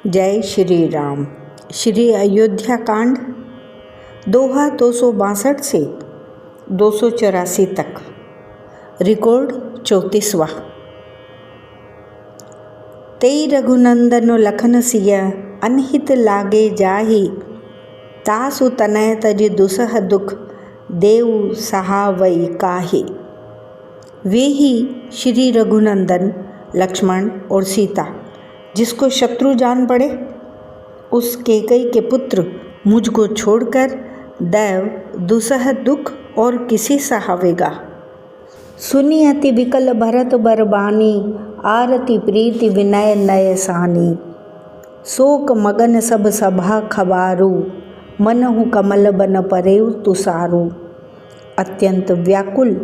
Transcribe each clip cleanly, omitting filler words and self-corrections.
जय श्री राम। श्री अयोध्या कांड दोहा 262 से 284 तक। रिकॉर्ड 34वां। तेई रघुनंदन लखन सिय अनहित लागे जाहि, तासु तनय तज दुसह दुख देव सहावई काहे। वे ही श्री रघुनंदन लक्ष्मण और सीता, जिसको शत्रु जान पड़े, उस कैकेयी के पुत्र मुझको छोड़कर दैव दुसह दुख और किसी सहावेगा। सुनी अति विकल भरत बरबानी, आरती प्रीति विनय नय सानी। शोक मगन सब सभा खबारू, मनहु कमल बन परेउ तुसारू। अत्यंत व्याकुल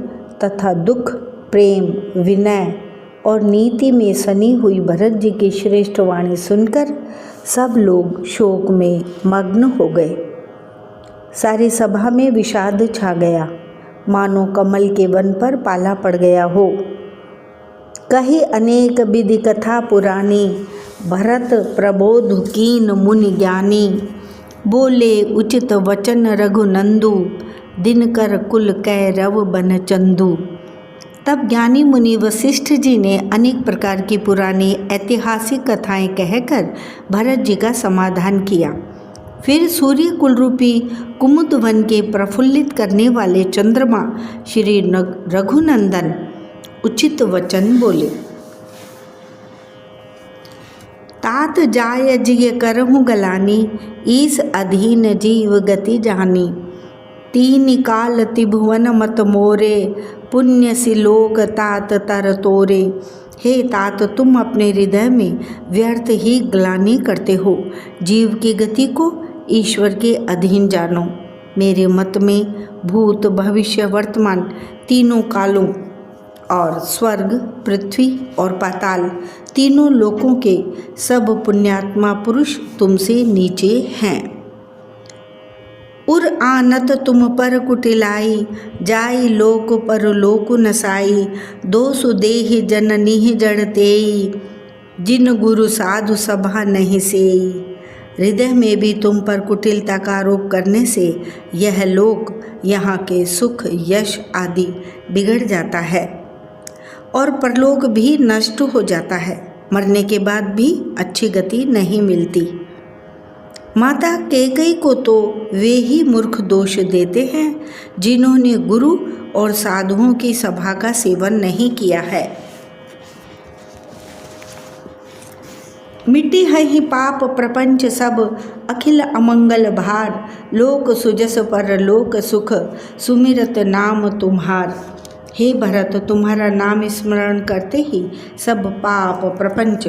तथा दुख, प्रेम, विनय और नीति में सनी हुई भरत जी की श्रेष्ठ वाणी सुनकर सब लोग शोक में मग्न हो गए। सारी सभा में विषाद छा गया, मानो कमल के वन पर पाला पड़ गया हो। कही अनेक विधि कथा पुरानी, भरत प्रबोध कीन मुनि ज्ञानी। बोले उचित वचन रघुनंदु, दिनकर कुल कैरव बन चंदु। तब ज्ञानी मुनि वशिष्ठ जी ने अनेक प्रकार की पुरानी ऐतिहासिक कथाएं कहकर भरत जी का समाधान किया। फिर सूर्य कुल रूपी कुमुद वन के प्रफुल्लित करने वाले चंद्रमा श्री रघुनंदन उचित वचन बोले। तात जाय जिय करहु गलानी, ईस अधीन जीव गति जानी। तीन काल त्रिभुवन मत मोरे, पुण्य सिलोक तात तर तोरे। हे तात, तुम अपने हृदय में व्यर्थ ही ग्लानि करते हो। जीव की गति को ईश्वर के अधीन जानो। मेरे मत में भूत भविष्य वर्तमान तीनों कालों और स्वर्ग, पृथ्वी और पाताल तीनों लोकों के सब पुण्यात्मा पुरुष तुमसे नीचे हैं। उर आनत तुम पर कुटिलाई, जाई लोक पर लोक नसाई। दोसु देहि जननी जड़ तेई, जिन गुरु साधु सभा नहीं सेई। हृदय में भी तुम पर कुटिलता का आरोप करने से यह लोक, यहाँ के सुख यश आदि बिगड़ जाता है और परलोक भी नष्ट हो जाता है। मरने के बाद भी अच्छी गति नहीं मिलती। माता कैकेयी को तो वे ही मूर्ख दोष देते हैं जिन्होंने गुरु और साधुओं की सभा का सेवन नहीं किया है। मिट्टी है ही पाप प्रपंच सब, अखिल अमंगल भार। लोक सुजस पर लोक सुख, सुमिरत नाम तुम्हार। हे भरत, तुम्हारा नाम स्मरण करते ही सब पाप प्रपंच,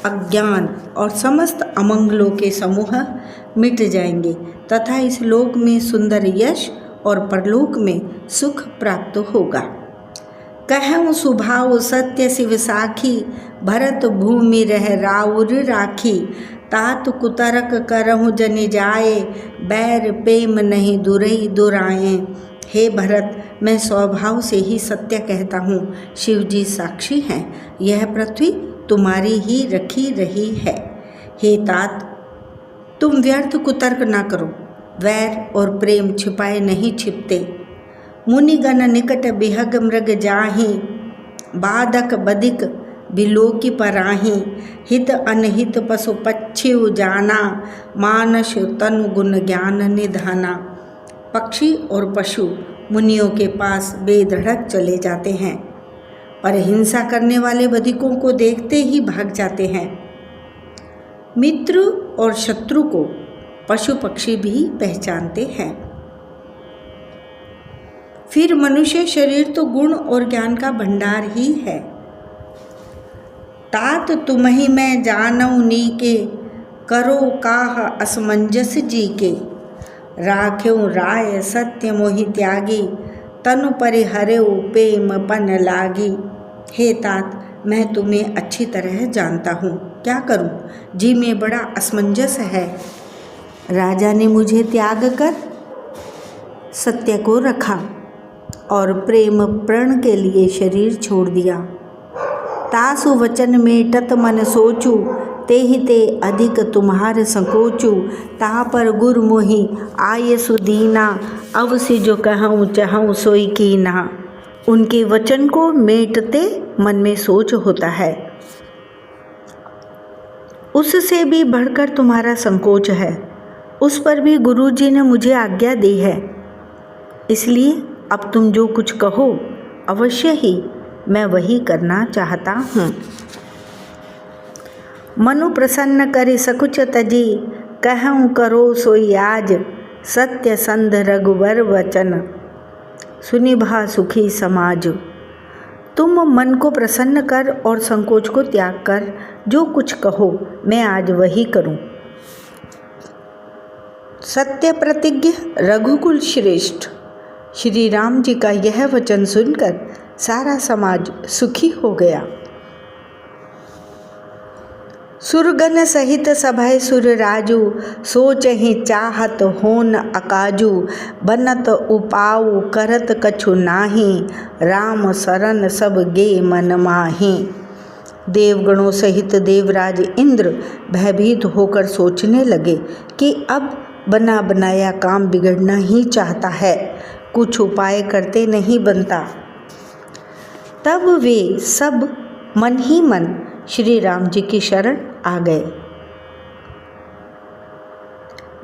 अज्ञान और समस्त अमंगलों के समूह मिट जाएंगे तथा इस लोक में सुंदर यश और परलोक में सुख प्राप्त होगा। कहूँ सुभाव सत्य शिव साखी, भरत भूमि रह राउर राखी। तात कुतरक करहु जनि जाए, बैर प्रेम नहीं दुरई दुराए। हे भरत, मैं स्वभाव से ही सत्य कहता हूँ, शिव जी साक्षी हैं। यह पृथ्वी तुम्हारी ही रखी रही है। हे तात, तुम व्यर्थ कुतर्क ना करो। वैर और प्रेम छिपाए नहीं छिपते। मुनिगण निकट बिहग मृग जाहि, बाधक बदिक बिलोकी पराहि। हित अनहित पशु पक्षी जाना, मानस तनु गुण ज्ञान निधाना। पक्षी और पशु मुनियों के पास बेधड़क चले जाते हैं और हिंसा करने वाले बधिकों को देखते ही भाग जाते हैं। मित्र और शत्रु को पशु पक्षी भी पहचानते हैं। फिर मनुष्य शरीर तो गुण और ज्ञान का भंडार ही है। तात तुम्हि मैं जानऊ नीके, करो काह असमंजस जी के। राख्यो राय सत्य मोहि त्यागी, तनु परिहरेउ प्रेम पन लागी। हे तात, मैं तुम्हें अच्छी तरह जानता हूँ, क्या करूँ, जी में बड़ा असमंजस है। राजा ने मुझे त्याग कर सत्य को रखा और प्रेम प्रण के लिए शरीर छोड़ दिया। तासु वचन में टत मन सोचू, ते अधिक तुम्हार संकोचू, ता पर गुरु मोहि आय सुदीना, अवसि जो कहूँ चाहूँ सोई कीना। उनके वचन को मेटते मन में सोच होता है, उससे भी बढ़कर तुम्हारा संकोच है, उस पर भी गुरुजी ने मुझे आज्ञा दी है, इसलिए अब तुम जो कुछ कहो अवश्य ही मैं वही करना चाहता हूँ। मनु प्रसन्न करि सकुच तजी, कहूँ करो सोई आज, सत्य संध रघुवर वचन, सुनिभा सुखी समाज। तुम मन को प्रसन्न कर और संकोच को त्याग कर जो कुछ कहो मैं आज वही करूं। सत्य प्रतिज्ञ रघुकुल श्रेष्ठ श्री राम जी का यह वचन सुनकर सारा समाज सुखी हो गया। सुरगन सहित सभय सुर राजू, सोचहि चाहत होन अकाजू, बनत उपाऊ करत कछु नाही, राम शरण सब गे मन माही। देवगणों सहित देवराज इंद्र भयभीत होकर सोचने लगे कि अब बना बनाया काम बिगड़ना ही चाहता है, कुछ उपाय करते नहीं बनता। तब वे सब मन ही मन श्री राम जी की शरण आ गए।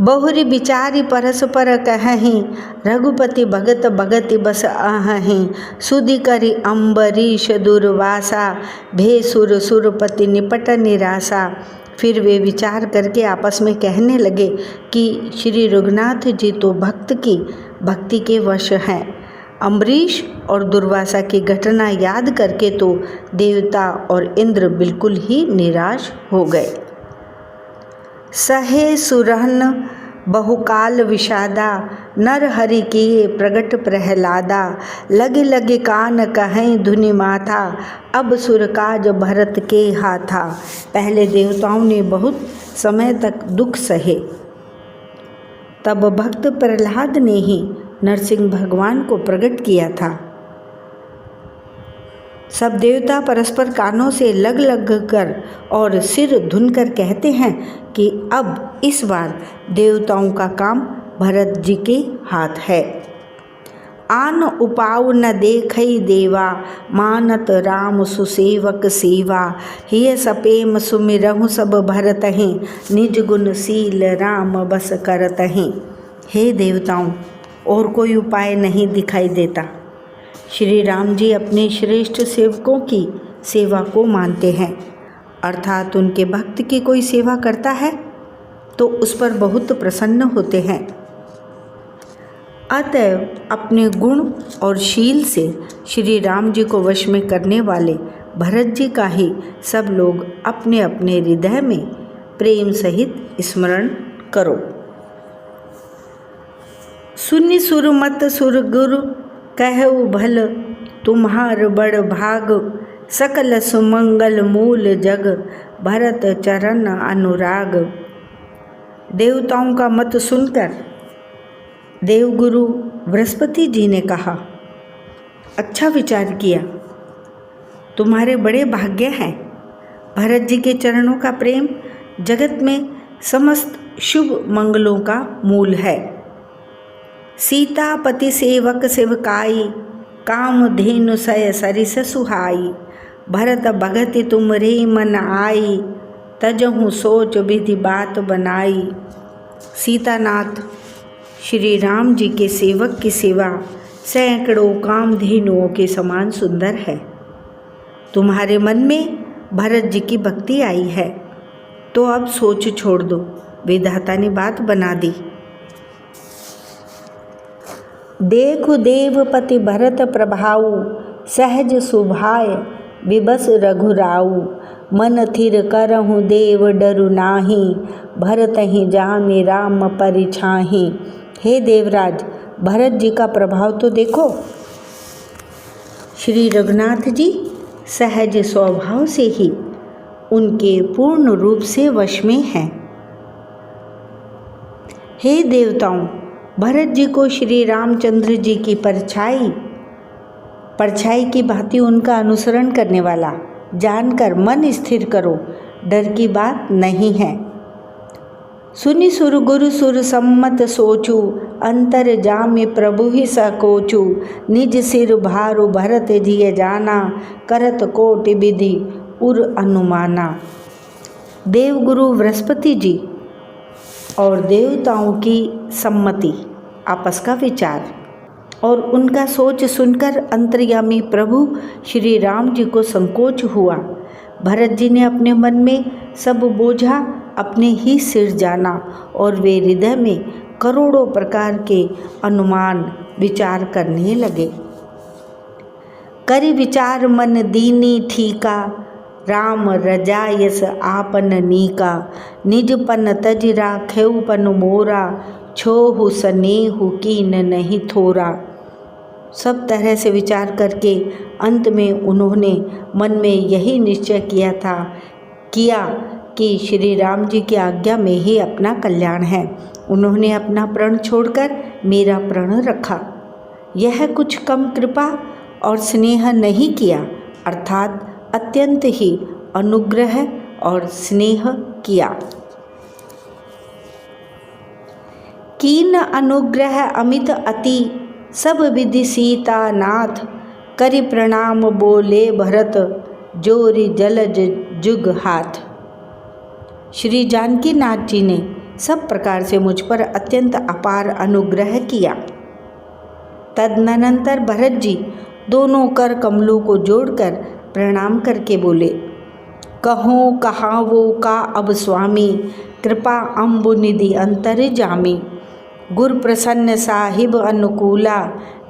बहुरी बिचारी परस्पर कहहीं, रघुपति भगत भगति बस आहहीं, सुधि करि अम्बरीश दुर्वासा, भे सुर सुरपति निपट निराशा। फिर वे विचार करके आपस में कहने लगे कि श्री रघुनाथ जी तो भक्ति के वश हैं। अम्बरीश और दुर्वासा की घटना याद करके तो देवता और इंद्र बिल्कुल ही निराश हो गए। सहे सुरहन बहुकाल विषादा, नर हरि किए प्रगट प्रहलादा, लगे लगे कान कहें धुनि माथा, अब सुर काज भरत के हाथा। पहले देवताओं ने बहुत समय तक दुख सहे, तब भक्त प्रहलाद ने ही नरसिंह भगवान को प्रकट किया था। सब देवता परस्पर कानों से लग लग कर और सिर धुनकर कहते हैं कि अब इस बार देवताओं का काम भरत जी के हाथ है। आन उपाउ न देखई देवा, मानत राम सुसेवक सेवा, हिय सपेम सुमिरहु सब भरतहि, निज गुण शील राम बस करतहि। हे देवताओं, और कोई उपाय नहीं दिखाई देता। श्री राम जी अपने श्रेष्ठ सेवकों की सेवा को मानते हैं, अर्थात उनके भक्त की कोई सेवा करता है तो उस पर बहुत प्रसन्न होते हैं। अतएव अपने गुण और शील से श्री राम जी को वश में करने वाले भरत जी का ही सब लोग अपने अपने हृदय में प्रेम सहित स्मरण करो। सुनि सुर मत सुर गुरु, कहु भल तुम्हार बड़ भाग, सकल सुमंगल मूल जग, भरत चरण अनुराग। देवताओं का मत सुनकर देवगुरु बृहस्पति जी ने कहा, अच्छा विचार किया, तुम्हारे बड़े भाग्य हैं। भरत जी के चरणों का प्रेम जगत में समस्त शुभ मंगलों का मूल है। सीतापति सेवक सेवकाई, काम धेनु सय सरिस सुहाई, भरत भगति तुम रे मन आई, तजहु सोच विधि बात बनाई। सीतानाथ श्री राम जी के सेवक की सेवा सैकड़ों कामधेनुओं के समान सुंदर है। तुम्हारे मन में भरत जी की भक्ति आई है तो अब सोच छोड़ दो, विधाता ने बात बना दी। देखु देवपति भरत प्रभाऊ, सहज सुभाय विबस रघुराऊ, मन थिर करहु देव डरु नाही, भरत ही जाने राम परिछाही। हे देवराज, भरत जी का प्रभाव तो देखो। श्री रघुनाथ जी सहज स्वभाव से ही उनके पूर्ण रूप से वश में हैं। हे देवताओं, भरत जी को श्री रामचंद्र जी की परछाई की भांति उनका अनुसरण करने वाला जानकर मन स्थिर करो। डर की बात नहीं है। सुनि सुर गुरु सुर सम्मत सोचू, अंतर जामि प्रभु ही सकोचू। निज सिर भारु भरत जिय जाना, करत कोटि विधि उर अनुमाना। देवगुरु बृहस्पति जी और देवताओं की सम्मति, आपस का विचार और उनका सोच सुनकर अंतर्यामी प्रभु श्री राम जी को संकोच हुआ। भरत जी ने अपने मन में सब बोझा अपने ही सिर जाना और वे हृदय में करोड़ों प्रकार के अनुमान विचार करने लगे। करि विचार मन दीनी ठीका, राम रजायस आपन नीका। निजपन तज राखेउपन मोरा, छोहु सनेहु कीन नहीं थोरा। सब तरह से विचार करके अंत में उन्होंने मन में यही निश्चय किया कि श्री राम जी की आज्ञा में ही अपना कल्याण है। उन्होंने अपना प्रण छोड़कर मेरा प्रण रखा। यह कुछ कम कृपा और स्नेह नहीं किया, अर्थात अत्यंत ही अनुग्रह और स्नेह किया। कीन अनुग्रह अमित अति, सब विधि सीता नाथ। करि प्रणाम बोले भरत, जोरि जलज जुग हाथ। श्री जानकी नाथ जी ने सब प्रकार से मुझ पर अत्यंत अपार अनुग्रह किया। तदनंतर भरत जी दोनों कर कमलों को जोड़कर प्रणाम करके बोले, कहो कहावो का अब स्वामी, कृपा अम्बु निधि अंतर जामी। गुर प्रसन्न साहिब अनुकूला,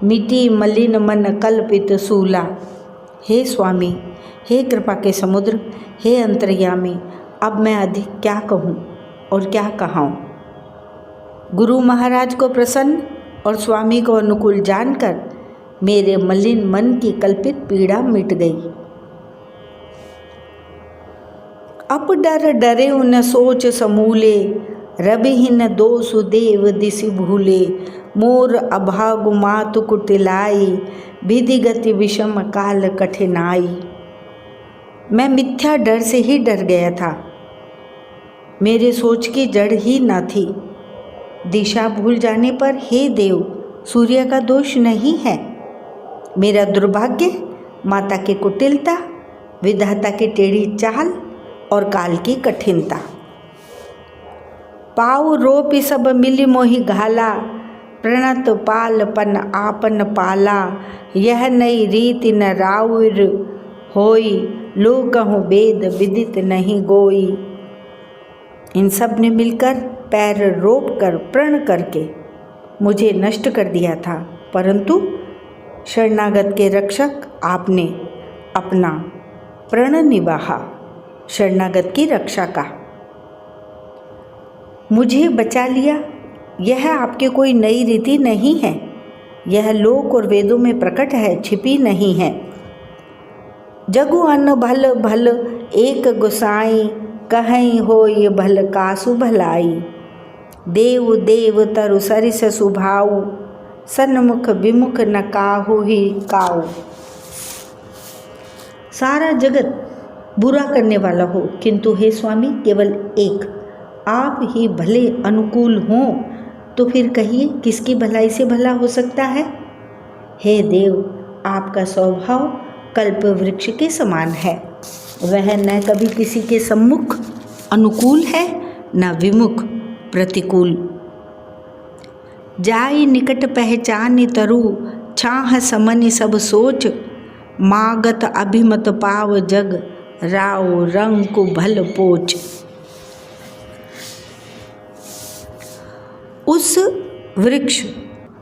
मिटी मलिन मन कल्पित सूला। हे स्वामी, हे कृपा के समुद्र, हे अंतर्यामी, अब मैं अधिक क्या कहूँ और क्या कहाऊँ। गुरु महाराज को प्रसन्न और स्वामी को अनुकूल जानकर मेरे मलिन मन की कल्पित पीड़ा मिट गई। अब डर डरे उन सोच समूले, रबिहीन दोषु देव दिसि भूले। मोर अभागु मातु कुटिलाई, विधि गति विषम काल कठिनाई। मैं मिथ्या डर से ही डर गया था, मेरे सोच की जड़ ही न थी। दिशा भूल जाने पर हे देव, सूर्य का दोष नहीं है। मेरा दुर्भाग्य माता की कुटिलता, विधाता की टेढ़ी चाल और काल की कठिनता। पाऊ रोपि सब मिली मोहि घाला, प्रणत पालपन आपन पाला। यह नई रीति न राउर होई, लोकहु वेद विदित नहीं गोई। इन सब ने मिलकर पैर रोप कर प्रण करके मुझे नष्ट कर दिया था, परंतु शरणागत के रक्षक आपने अपना प्रण निभाया, शरणागत की रक्षा का मुझे बचा लिया। यह आपके कोई नई रीति नहीं है, यह लोक और वेदों में प्रकट है, छिपी नहीं है। जगु अन्न भल भल एक गुसाई, कहीं हो ये भल कासु भलाई। देव देव तरु सरिस सुभाऊ, सन्मुख विमुख न काहू ही काऊ। सारा जगत बुरा करने वाला हो, किंतु हे स्वामी केवल एक आप ही भले अनुकूल हों, तो फिर कहिए किसकी भलाई से भला हो सकता है। हे देव, आपका स्वभाव कल्प वृक्ष के समान है, वह न कभी किसी के सम्मुख अनुकूल है न विमुख प्रतिकूल। जाई निकट पहचानी तरु, छाह समनि सब सोच। मागत अभिमत पाव जग, राव रंग को भल पोच। उस वृक्ष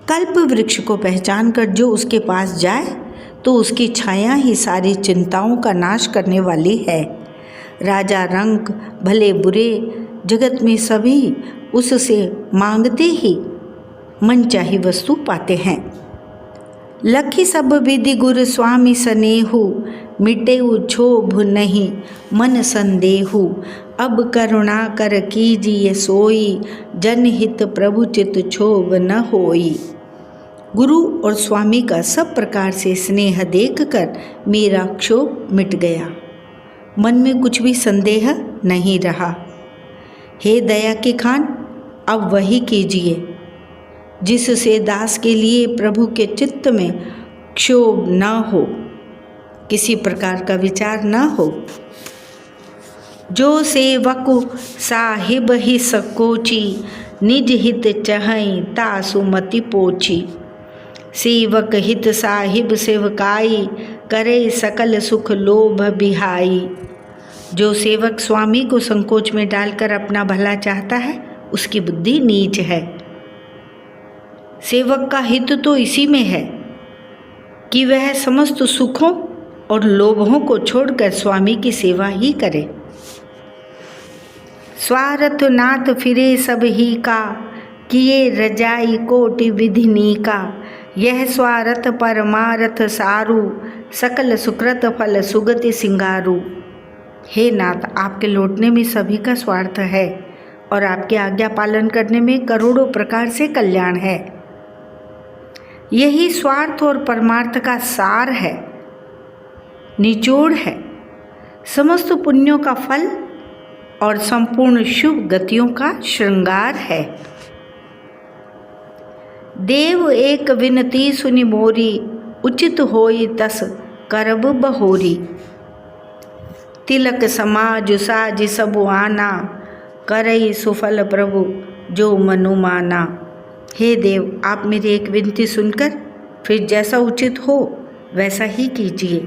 कल्प वृक्ष को पहचान कर जो उसके पास जाए तो उसकी छाया ही सारी चिंताओं का नाश करने वाली है। राजा रंक भले बुरे जगत में सभी उससे मांगते ही मनचाही वस्तु पाते हैं। लखी सब विधि गुरु स्वामी सनेहु, मिटेउ क्षोभ नहीं मन संदेहु। अब करुणा कर कीजिए सोई, जनहित प्रभु चित क्षोभ न होई। गुरु और स्वामी का सब प्रकार से स्नेह देखकर मेरा क्षोभ मिट गया। मन में कुछ भी संदेह नहीं रहा। हे दया के खान, अब वही कीजिए जिससे दास के लिए प्रभु के चित्त में क्षोभ न हो, किसी प्रकार का विचार न हो। जो सेवक साहिब ही सकोची, निज हित चहई तासु मति पोची। सेवक हित साहिब सेवकाई, करे सकल सुख लोभ बिहाई। जो सेवक स्वामी को संकोच में डालकर अपना भला चाहता है, उसकी बुद्धि नीच है। सेवक का हित तो इसी में है कि वह समस्त सुखों और लोभों को छोड़कर स्वामी की सेवा ही करे। स्वार्थ नाथ फिरे सब ही का, किए रजाई कोटि विधिनी का। यह स्वार्थ परमारथ सारू, सकल सुकृत फल सुगति सिंगारू। हे नाथ, आपके लौटने में सभी का स्वार्थ है और आपकी आज्ञा पालन करने में करोड़ों प्रकार से कल्याण है। यही स्वार्थ और परमार्थ का सार है, निचोड़ है, समस्त पुण्यों का फल और संपूर्ण शुभ गतियों का श्रृंगार है। देव एक विनती सुनि मोरी, उचित होई तस करब बहोरी। तिलक समाज साज सब आना, करई सुफल प्रभु जो मनु माना। हे देव, आप मेरी एक विनती सुनकर फिर जैसा उचित हो वैसा ही कीजिए।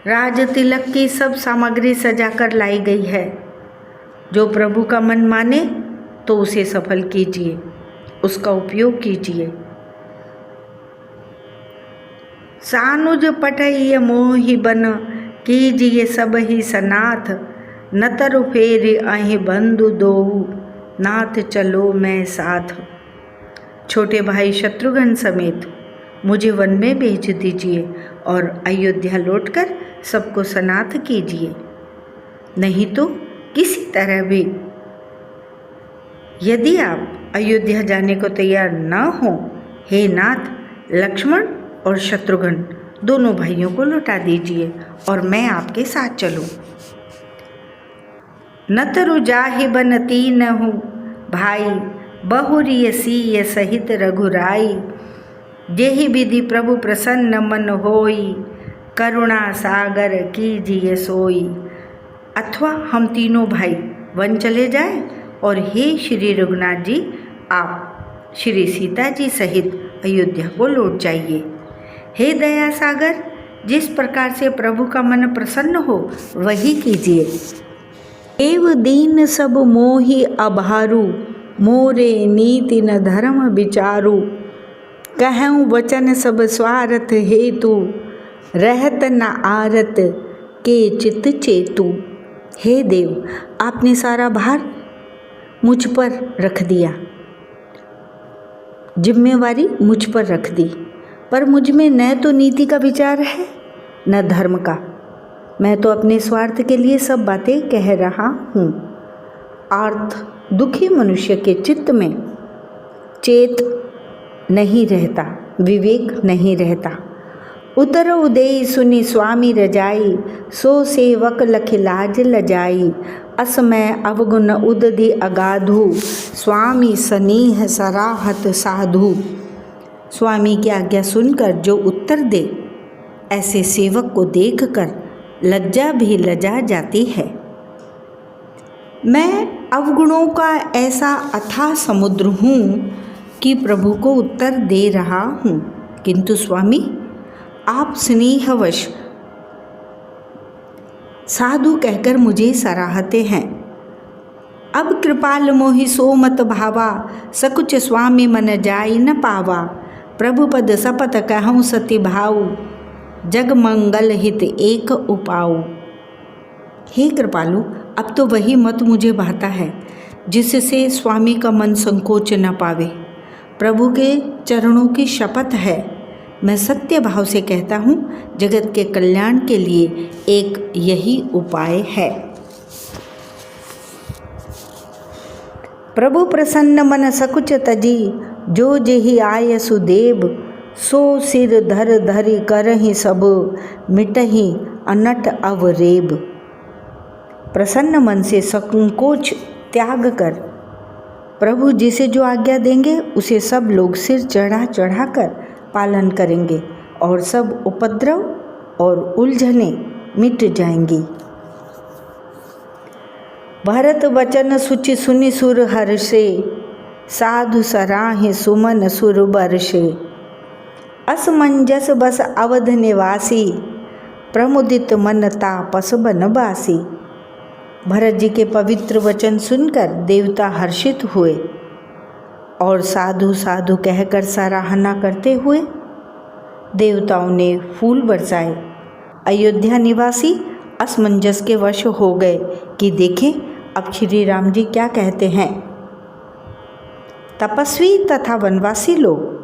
राज तिलक की सब सामग्री सजाकर लाई गई है। जो प्रभु का मन माने तो उसे सफल कीजिए, उसका उपयोग कीजिए। सानुज पठैय मोहि बन, कीजिए सब ही सनाथ। नतर फेर अहि बंधु दोहु, नाथ चलो मैं साथ। छोटे भाई शत्रुघ्न समेत मुझे वन में भेज दीजिए और अयोध्या लौटकर सबको सनाथ कीजिए। नहीं तो किसी तरह भी यदि आप अयोध्या जाने को तैयार न हो, हे नाथ, लक्ष्मण और शत्रुघ्न दोनों भाइयों को लौटा दीजिए और मैं आपके साथ चलूं। नतरु जाहि बन तीनहु भाई, बहुरिय सीय सहित रघुराई। जेहि विधि प्रभु प्रसन्न मन होई, करुणा सागर कीजिए सोई। अथवा हम तीनों भाई वन चले जाएं और हे श्री रघुनाथ जी, आप श्री सीता जी सहित अयोध्या को लौट जाइए। हे दया सागर, जिस प्रकार से प्रभु का मन प्रसन्न हो वही कीजिए। एव दीन सब मोहि अभारू, मोरे नीति न धर्म विचारू। कहूँ वचन सब स्वार्थ हेतु, रहत न आरत के चित चेतु। हे देव, आपने सारा भार मुझ पर रख दिया, जिम्मेवारी मुझ पर रख दी, पर मुझ में न तो नीति का विचार है न धर्म का। मैं तो अपने स्वार्थ के लिए सब बातें कह रहा हूँ। अर्थ दुखी मनुष्य के चित्त में चेत नहीं रहता, विवेक नहीं रहता। उतर उदय सुनि स्वामी रजाई, सो सेवक लखिलाज लजाई। असमय अवगुण उदधि अगाधु, स्वामी सनेह सराहत साधु। स्वामी की आज्ञा सुनकर जो उत्तर दे, ऐसे सेवक को देखकर लज्जा भी लजा जाती है। मैं अवगुणों का ऐसा अथाह समुद्र हूँ कि प्रभु को उत्तर दे रहा हूँ, किंतु स्वामी आप स्नेहवश साधु कहकर मुझे सराहते हैं। अब कृपाल मोहि सो मत भावा, सकुच स्वामी मन जाई न पावा। प्रभु पद सपत कहूँ सति भाऊ, जग मंगल हित एक उपाऊ। हे कृपालु, अब तो वही मत मुझे भाता है जिससे स्वामी का मन संकोच न पावे। प्रभु के चरणों की शपथ है, मैं सत्य भाव से कहता हूँ, जगत के कल्याण के लिए एक यही उपाय है। प्रभु प्रसन्न मन सकुच तजी, जो जेहि आय सुदेव। सो सिर धर धरि करहि सब, मिटहि अनट अवरेब। प्रसन्न मन से संकोच त्याग कर प्रभु जिसे जो आज्ञा देंगे उसे सब लोग सिर चढ़ा चढ़ा कर पालन करेंगे और सब उपद्रव और उलझने मिट जाएंगी। भरत वचन सुचि सुनि सुर हर्षे, साधु सराहे सुमन सुर बरसे। असमंजस बस अवध निवासी, प्रमुदित मन तापस बनवासी। भरत जी के पवित्र वचन सुनकर देवता हर्षित हुए और साधु साधु कहकर सराहना करते हुए देवताओं ने फूल बरसाए। अयोध्या निवासी असमंजस के वश हो गए कि देखें अब श्री राम जी क्या कहते हैं। तपस्वी तथा वनवासी लोग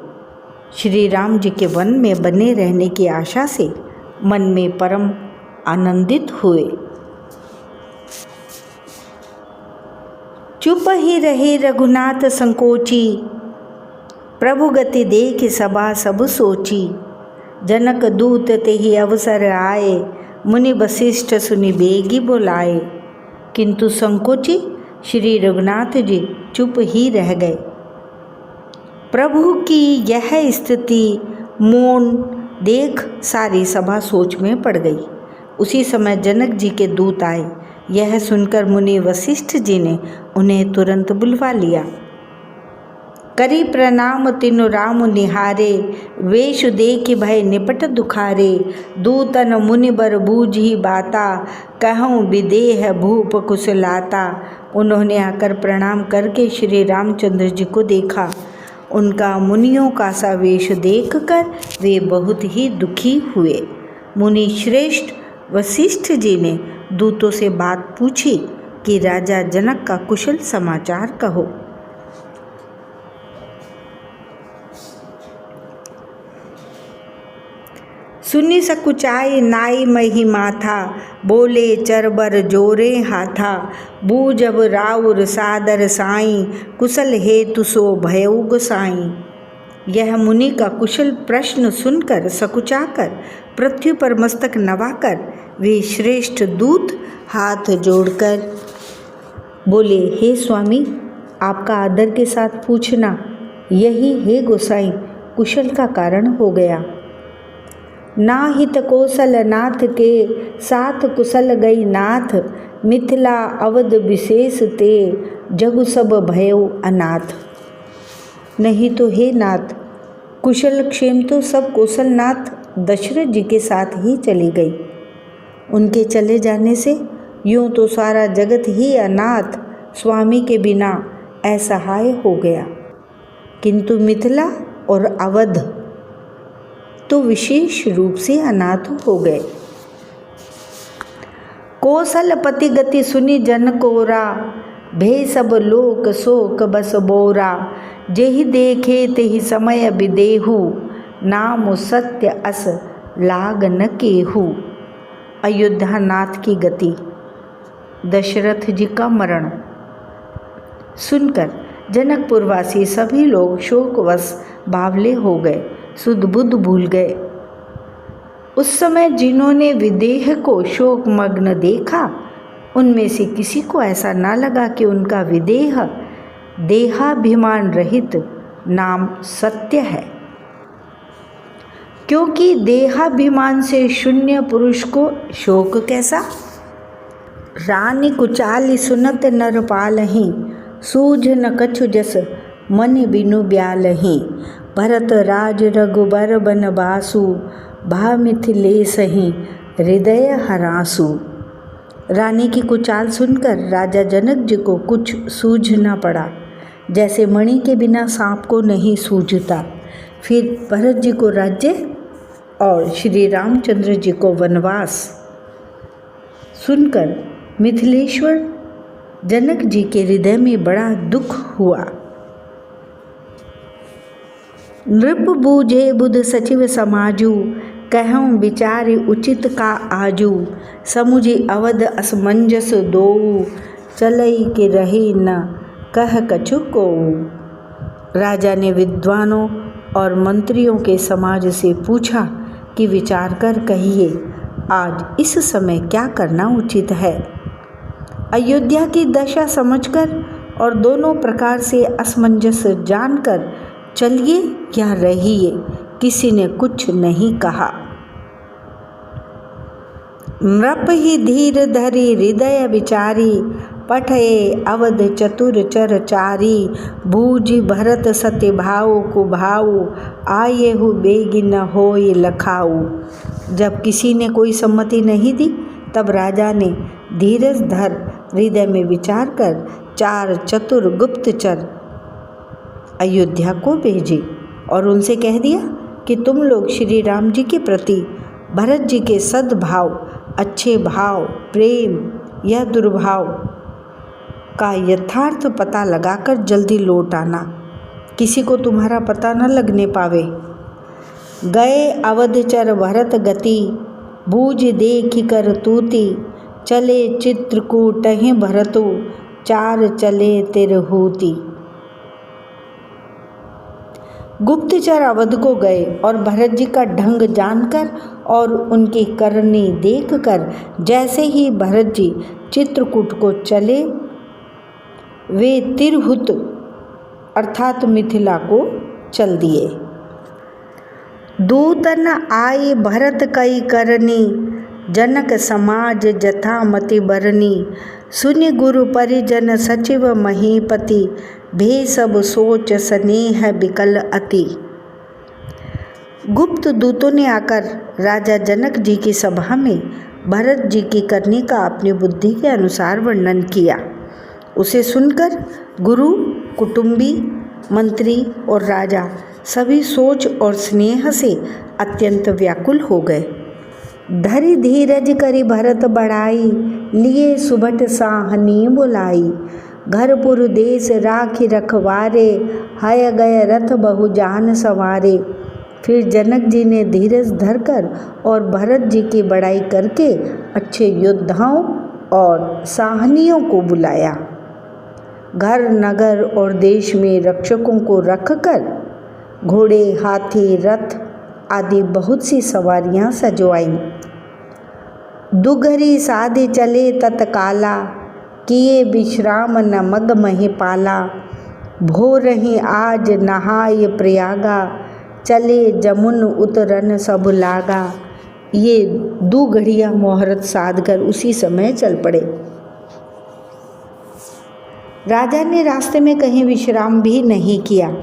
श्री राम जी के वन में बने रहने की आशा से मन में परम आनंदित हुए। चुप ही रहे रघुनाथ संकोची, प्रभु गति देख सभा सब सोची। जनक दूत ते ही अवसर आए, मुनि वशिष्ठ सुनि बेगी बुलाए। किंतु संकोची श्री रघुनाथ जी चुप ही रह गए। प्रभु की यह स्थिति मौन देख सारी सभा सोच में पड़ गई। उसी समय जनक जी के दूत आए। यह सुनकर मुनि वशिष्ठ जी ने उन्हें तुरंत बुलवा लिया। करी प्रणाम तिनु राम निहारे, वेश देख भय निपट दुखारे। दूतन मुनि बर बूझी बाता, कहूँ विदेह भूप कुशलाता। उन्होंने आकर प्रणाम करके श्री रामचंद्र जी को देखा। उनका मुनियों का सा वेश देखकर वे बहुत ही दुखी हुए। मुनि श्रेष्ठ वशिष्ठ जी ने दूतों से बात पूछी कि राजा जनक का कुशल समाचार कहो। सुनी सकुचाई नाई मही माथा, बोले चरबर जोरे हाथा। बूझब राउर सादर साई, कुशल हेतु सो भयउ गोसाई। यह मुनि का कुशल प्रश्न सुनकर सकुचाकर पृथ्वी पर मस्तक नवाकर वे श्रेष्ठ दूत हाथ जोड़कर बोले, हे स्वामी, आपका आदर के साथ पूछना यही हे गोसाई कुशल का कारण हो गया। नाहित कौशल नाथ के साथ कुशल गई नाथ, मिथिला अवध विशेष ते जगु सब भयउ अनाथ। नहीं तो हे नाथ, कुशल क्षेम तो सब कौशलनाथ दशरथ जी के साथ ही चली गई। उनके चले जाने से यूँ तो सारा जगत ही अनाथ स्वामी के बिना असहाय हो गया, किंतु मिथिला और अवध तो विशेष रूप से अनाथ हो गए। कौशल पति गति सुनी जन कोरा, भे सब लोक शोक बस बोरा। जेहि देखे तेहि समय विदेहु, नाम सत्य अस लाग न केहू। अयोध्या नाथ की गति, दशरथ जी का मरण सुनकर जनकपुरवासी सभी लोग शोकवश बावले हो गए, सुध बुध भूल गए। उस समय जिन्होंने विदेह को शोकमग्न देखा, उनमें से किसी को ऐसा ना लगा कि उनका विदेह देहाभिमान रहित नाम सत्य है, क्योंकि देहाभिमान से शून्य पुरुष को शोक कैसा। रानी कुचाली सुनत नर पालहीं, सूझ न कछु जस मन बिनु ब्यालहीं। भरत राज रघुबर बन बासु, भा मिथिलेसहि हृदय हरासु। रानी की कुचाल सुनकर राजा जनक जी को कुछ सूझ न पड़ा, जैसे मणि के बिना सांप को नहीं सूझता। फिर भरत जी को राज्य और श्री रामचंद्र जी को वनवास सुनकर मिथिलेश्वर जनक जी के हृदय में बड़ा दुख हुआ। नृप बूझे बुध सचिव समाजू, कहूँ विचार उचित का आजू। समुझि अवध असमंजस दोऊ, चलई के रही न कह कछु कोऊ। राजा ने विद्वानों और मंत्रियों के समाज से पूछा कि विचार कर कहिए आज इस समय क्या करना उचित है। अयोध्या की दशा समझकर और दोनों प्रकार से असमंजस जानकर चलिए या रहिए, किसी ने कुछ नहीं कहा। नृप ही धीर धरी हृदय विचारी, पठये अवध चतुर चर चारी, बूझ भरत सत्य भाव को भाऊ, आये हु बेगी न होय लखाऊ। जब किसी ने कोई सम्मति नहीं दी तब राजा ने धीरज धर हृदय में विचार कर 4 चतुर गुप्तचर अयोध्या को भेजे और उनसे कह दिया कि तुम लोग श्री राम जी के प्रति भरत जी के सद्भाव, अच्छे भाव, प्रेम या दुर्भाव का यथार्थ पता लगाकर जल्दी लौट आना, किसी को तुम्हारा पता न लगने पावे। गए अवधचर भरत गति, बूझ देख कर तूती, चले चित्रकूट भरतु, 4 चले तिरहूति। गुप्तचर अवध को गए और भरत जी का ढंग जानकर और उनकी करनी देखकर जैसे ही भरत जी चित्रकूट को चले, वे तिरहुत अर्थात मिथिला को चल दिए। दूतन आए भरत कई करनी, जनक समाज जथामति बरनी, सुनि गुरु परिजन सचिव महीपति, भे सब सोच स्नेह बिकल अति। गुप्त दूतों ने आकर राजा जनक जी की सभा में भरत जी की करनी का अपनी बुद्धि के अनुसार वर्णन किया। उसे सुनकर गुरु, कुटुंबी, मंत्री और राजा सभी सोच और स्नेह से अत्यंत व्याकुल हो गए। धरि धीरज करी भरत बढ़ाई, लिए सुभट साहनी बुलाई, घरपुर देश राखी रखवारे, हय गए रथ बहु जान सवारे। फिर जनक जी ने धीरज धरकर और भरत जी की बड़ाई करके अच्छे योद्धाओं और साहनियों को बुलाया। घर, नगर और देश में रक्षकों को रखकर घोड़े, हाथी, रथ आदि बहुत सी सवारियां सजवाईं। दुघरी साधे चले तत्काला, किए विश्राम न मग मही पाला, भोर ही आज नहाय प्रयागा, चले जमुन उतरन सब लागा। ये 2 घड़ियाँ मुहूर्त साधकर उसी समय चल पड़े। राजा ने रास्ते में कहीं विश्राम भी नहीं किया।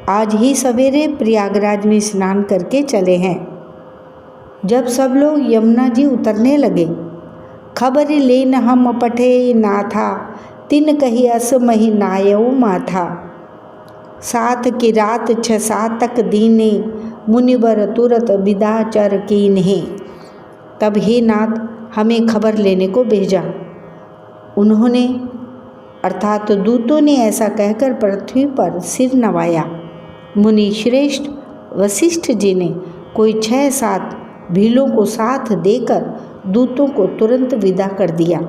आज ही सवेरे प्रयागराज में स्नान करके चले हैं। जब सब लोग यमुना जी उतरने लगे, खबर लेन हम पठे नाथा, तिन कही अस मही नायऊ माथा। 7 की रात 6-7 तक दीने, मुनिवर तुरत विदाचर कीन्हे। तब हे नाथ हमें खबर लेने को भेजा। उन्होंने अर्थात दूतों ने ऐसा कहकर पृथ्वी पर सिर नवाया। मुनि श्रेष्ठ वशिष्ठ जी ने कोई 6-7 भीलों को साथ देकर दूतों को तुरंत विदा कर दिया।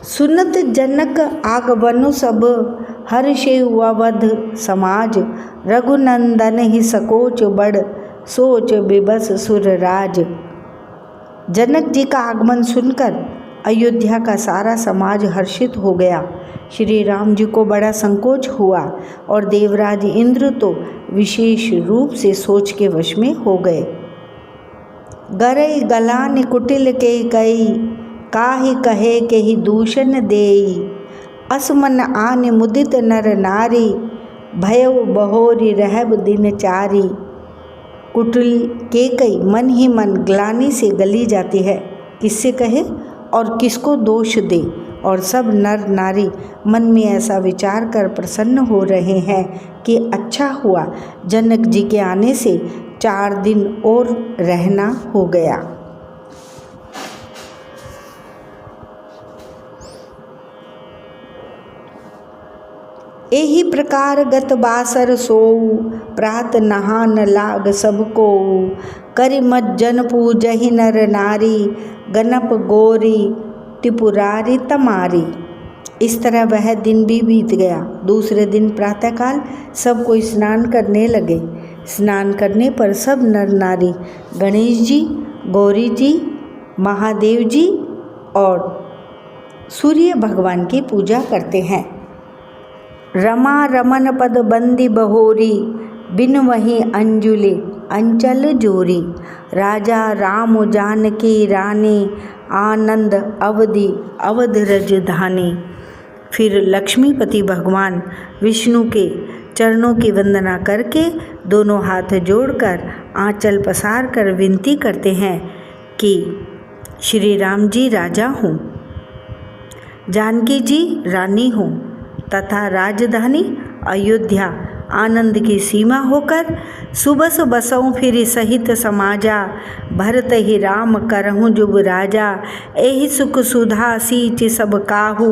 सुनत जनक आगमनु सब, हर्षे अवध समाज, रघुनंदन ही सकोच बड़, सोच विबस सुरराज। जनक जी का आगमन सुनकर अयोध्या का सारा समाज हर्षित हो गया। श्री राम जी को बड़ा संकोच हुआ और देवराज इंद्र तो विशेष रूप से सोच के वश में हो गए। गरई गलान कुटिल के कई, काहि कहे के ही दूषण देई, असमन आन मुदित नर नारी, भयउ बहोरी रहब दिनचारी। कुटिल के कई मन ही मन ग्लानि से गली जाती है, किससे कहे और किसको दोष दे। और सब नर नारी मन में ऐसा विचार कर प्रसन्न हो रहे हैं कि अच्छा हुआ जनक जी के आने से 4 दिन और रहना हो गया। एही प्रकार गत बासर सोऊ, प्रात नहान लाग सबको, करि मज्जन पूजहि नर नारी, गनप गोरी त्रिपुरारी तमारी। इस तरह वह दिन भी बीत गया। दूसरे दिन प्रातःकाल सब कोई स्नान करने लगे। स्नान करने पर सब नर नारी गणेश जी, गौरी जी, महादेव जी और सूर्य भगवान की पूजा करते हैं। रमा रमन पद बंदी बहोरी, बिन वही अंजुले अंचल जोरी। राजा राम जानकी रानी, आनंद अवधि अवध रजधानी। फिर लक्ष्मीपति भगवान विष्णु के चरणों की वंदना करके दोनों हाथ जोड़कर आंचल पसार कर विनती करते हैं कि श्री राम जी राजा हों, जानकी जी रानी हों तथा राजधानी अयोध्या आनंद की सीमा होकर सुबस बसऊँ फिर सहित समाजा। भरत ही राम करहूँ जुग राजा, एहि सुख सुधा सीच सब काहू।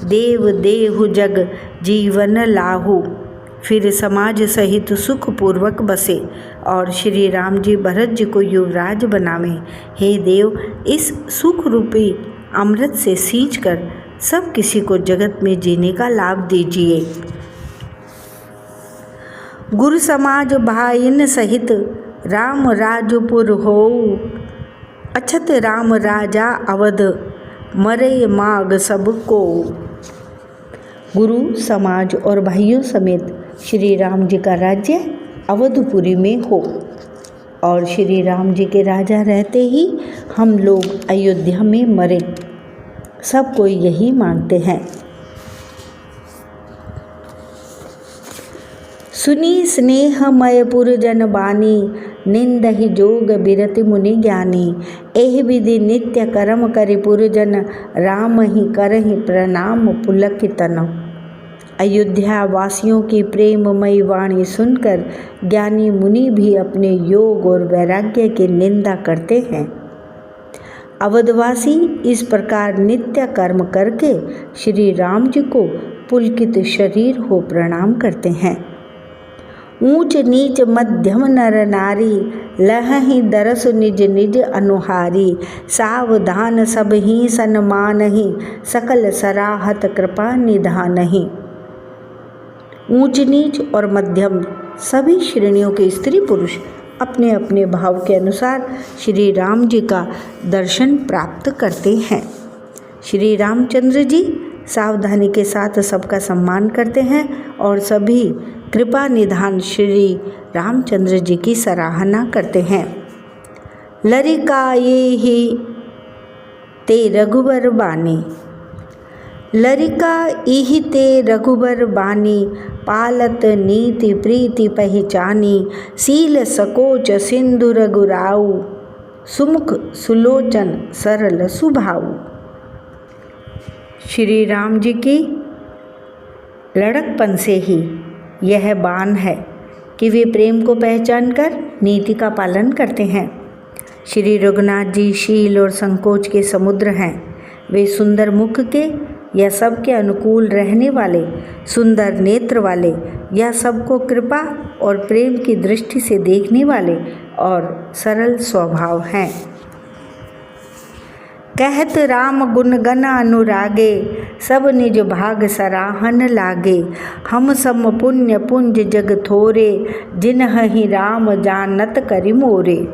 देव देहु जग जीवन लाहू। फिर समाज सहित सुख पूर्वक बसे और श्री राम जी भरत जी को युवराज बनावे। हे देव, इस सुख रूपी अमृत से सींच कर सब किसी को जगत में जीने का लाभ दीजिए। गुरु समाज भाइन सहित राम राजपुर होऊ, अछत राम राजा अवध मरे माग सबको। गुरु समाज और भाइयों समेत श्री राम जी का राज्य अवधपुरी में हो और श्री राम जी के राजा रहते ही हम लोग अयोध्या में मरे। सब कोई यही मांगते हैं। सुनी स्नेहमय पुरजन बानी, निंदहि जोग बिरति मुनि ज्ञानी। एहि विधि नित्य कर्म करि पुरजन, राम ही करहि प्रणाम पुलक तन। अयोध्या वासियों की प्रेममयी वाणी सुनकर ज्ञानी मुनि भी अपने योग और वैराग्य की निंदा करते हैं। अवधवासी इस प्रकार नित्य कर्म करके श्री राम जी को पुलकित शरीर हो प्रणाम करते हैं। ऊंच नीच मध्यम नर नारी, लहहि दरस निज निज अनुहारी। सावधान सब ही सन्मानहि, सकल सराहत कृपा निधानहि। ऊंच नीच और मध्यम सभी श्रेणियों के स्त्री पुरुष अपने अपने भाव के अनुसार श्री राम जी का दर्शन प्राप्त करते हैं। श्री रामचंद्र जी सावधानी के साथ सबका सम्मान करते हैं और सभी कृपा निधान श्री रामचंद्र जी की सराहना करते हैं। लरिका ये ही ते रघुबर बानी, लरिका इहि ते रघुबर बानी। पालत नीति प्रीति पहचानी, सील सकोच सिंधु रघुराऊ। सुमुख सुलोचन सरल सुभाऊ। श्री राम जी की लड़कपन से ही यह बान है कि वे प्रेम को पहचान कर नीति का पालन करते हैं। श्री रघुनाथ जी शील और संकोच के समुद्र हैं। वे सुंदर मुख के या सबके अनुकूल रहने वाले, सुंदर नेत्र वाले या सबको कृपा और प्रेम की दृष्टि से देखने वाले और सरल स्वभाव हैं। कहत राम गुण गण अनुरागे, सब निज भाग सराहन लागे। हम सम पुण्य पुंज जग थोरे, जिन्हि राम जानत करि मोरे।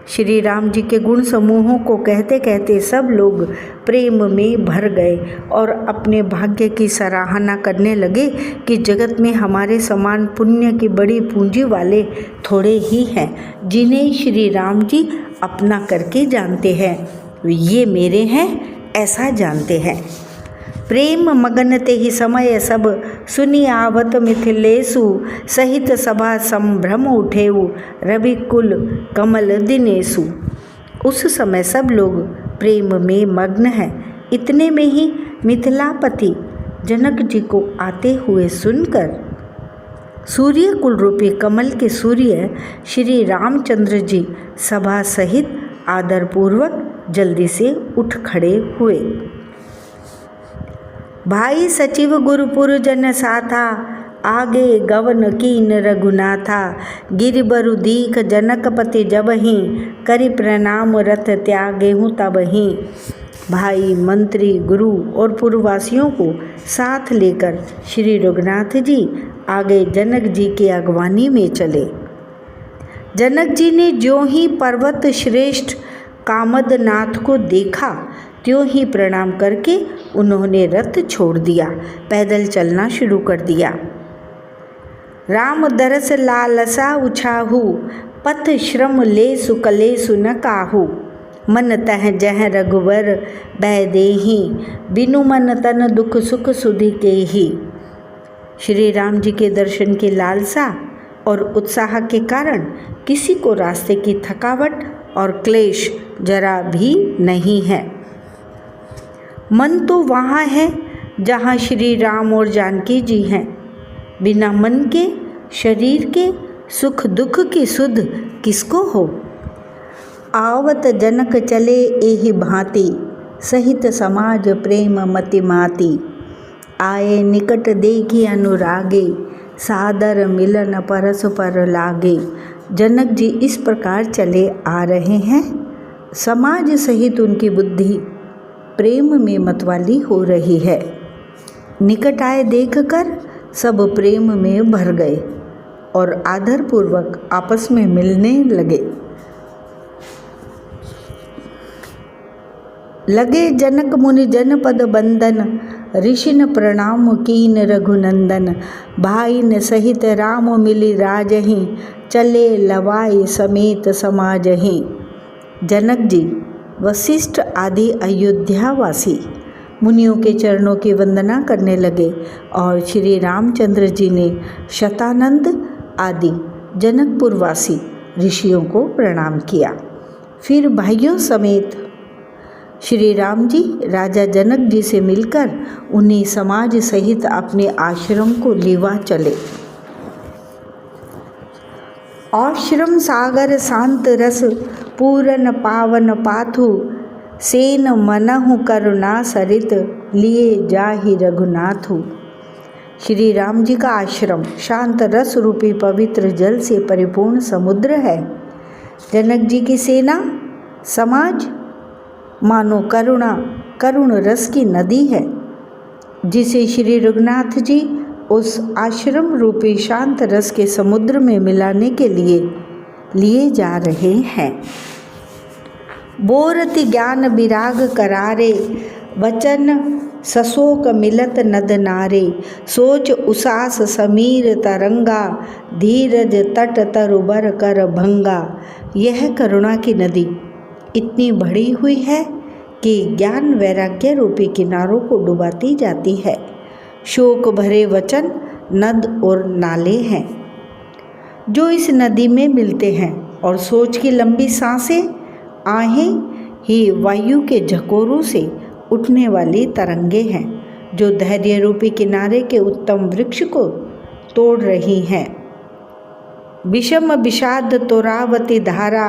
श्री राम जी के गुण समूहों को कहते कहते सब लोग प्रेम में भर गए और अपने भाग्य की सराहना करने लगे कि जगत में हमारे समान पुण्य की बड़ी पूंजी वाले थोड़े ही हैं, जिन्हें श्री राम जी अपना करके जानते हैं। ये मेरे हैं ऐसा जानते हैं। प्रेम मगन ते ही समय सब, सुनी आवत मिथिलेसु। सहित सभा संभ्रम उठेऊ, रवि कुल कमल दिनेसु। उस समय सब लोग प्रेम में मग्न हैं। इतने में ही मिथिलापति जनक जी को आते हुए सुनकर सूर्य कुल रूपी कमल के सूर्य श्री रामचंद्र जी सभा सहित आदरपूर्वक जल्दी से उठ खड़े हुए। भाई सचिव गुरुपुर जन साथा, आगे गवन कीन रघुनाथा। गिरिबरु दीख जनकपति जबहि, करि प्रणाम रथ त्यागेहु तबहि। भाई, मंत्री, गुरु और पूर्ववासियों को साथ लेकर श्री रघुनाथ जी आगे जनक जी की अगवानी में चले। जनक जी ने ज्यों ही पर्वत श्रेष्ठ कामदनाथ को देखा त्यों ही प्रणाम करके उन्होंने रथ छोड़ दिया, पैदल चलना शुरू कर दिया। राम दरस लालसा उछाहू, पथ श्रम लेसु कलेसु न काहू। मन तह जह रघुवर बह देहि, बिनु मन तन दुख सुख सुधि केहि। श्री राम जी के दर्शन की लालसा और उत्साह के कारण किसी को रास्ते की थकावट और क्लेश जरा भी नहीं है। मन तो वहाँ है जहाँ श्री राम और जानकी जी हैं। बिना मन के, शरीर के सुख दुख की सुध किसको हो। आवत जनक चले एहि भांति, सहित समाज प्रेम मति माति। आए निकट देखी अनुरागे, सादर मिलन परस्पर लागे। जनक जी इस प्रकार चले आ रहे हैं। समाज सहित उनकी बुद्धि प्रेम में मतवाली हो रही है। निकट आए देखकर सब प्रेम में भर गए और आदरपूर्वक आपस में मिलने लगे जनक मुनि जनपद बंदन, ऋषिन प्रणाम कीन रघुनंदन। भाईन सहित राम मिली राजहि, चले लवाई समेत समाजहि। जनक जी, वशिष्ठ आदि अयोध्यावासी मुनियों के चरणों की वंदना करने लगे और श्री रामचंद्र जी ने शतानंद आदि जनकपुरवासी ऋषियों को प्रणाम किया। फिर भाइयों समेत श्री राम जी राजा जनक जी से मिलकर उन्हें समाज सहित अपने आश्रम को लेवा चले। आश्रम सागर शांत रस, पूरन पावन पाथु। सेन मनहु करुणा सरित, लिए जाहि रघुनाथु। श्री राम जी का आश्रम शांत रस रूपी पवित्र जल से परिपूर्ण समुद्र है। जनक जी की सेना समाज मानो करुण रस की नदी है, जिसे श्री रघुनाथ जी उस आश्रम रूपी शांत रस के समुद्र में मिलाने के लिए जा रहे हैं। बोरति ज्ञान विराग करारे, वचन सशोक मिलत नद नारे। सोच उसास समीर तरंगा, धीरज तट तरुबर कर भंगा। यह करुणा की नदी इतनी बढ़ी हुई है कि ज्ञान वैराग्य रूपी किनारों को डुबाती जाती है। शोक भरे वचन नद और नाले हैं जो इस नदी में मिलते हैं, और सोच की लंबी सांसें आहें ही वायु के झकोरों से उठने वाली तरंगे हैं जो धैर्य रूपी किनारे के उत्तम वृक्ष को तोड़ रही हैं। विषम विषाद तोरावती धारा,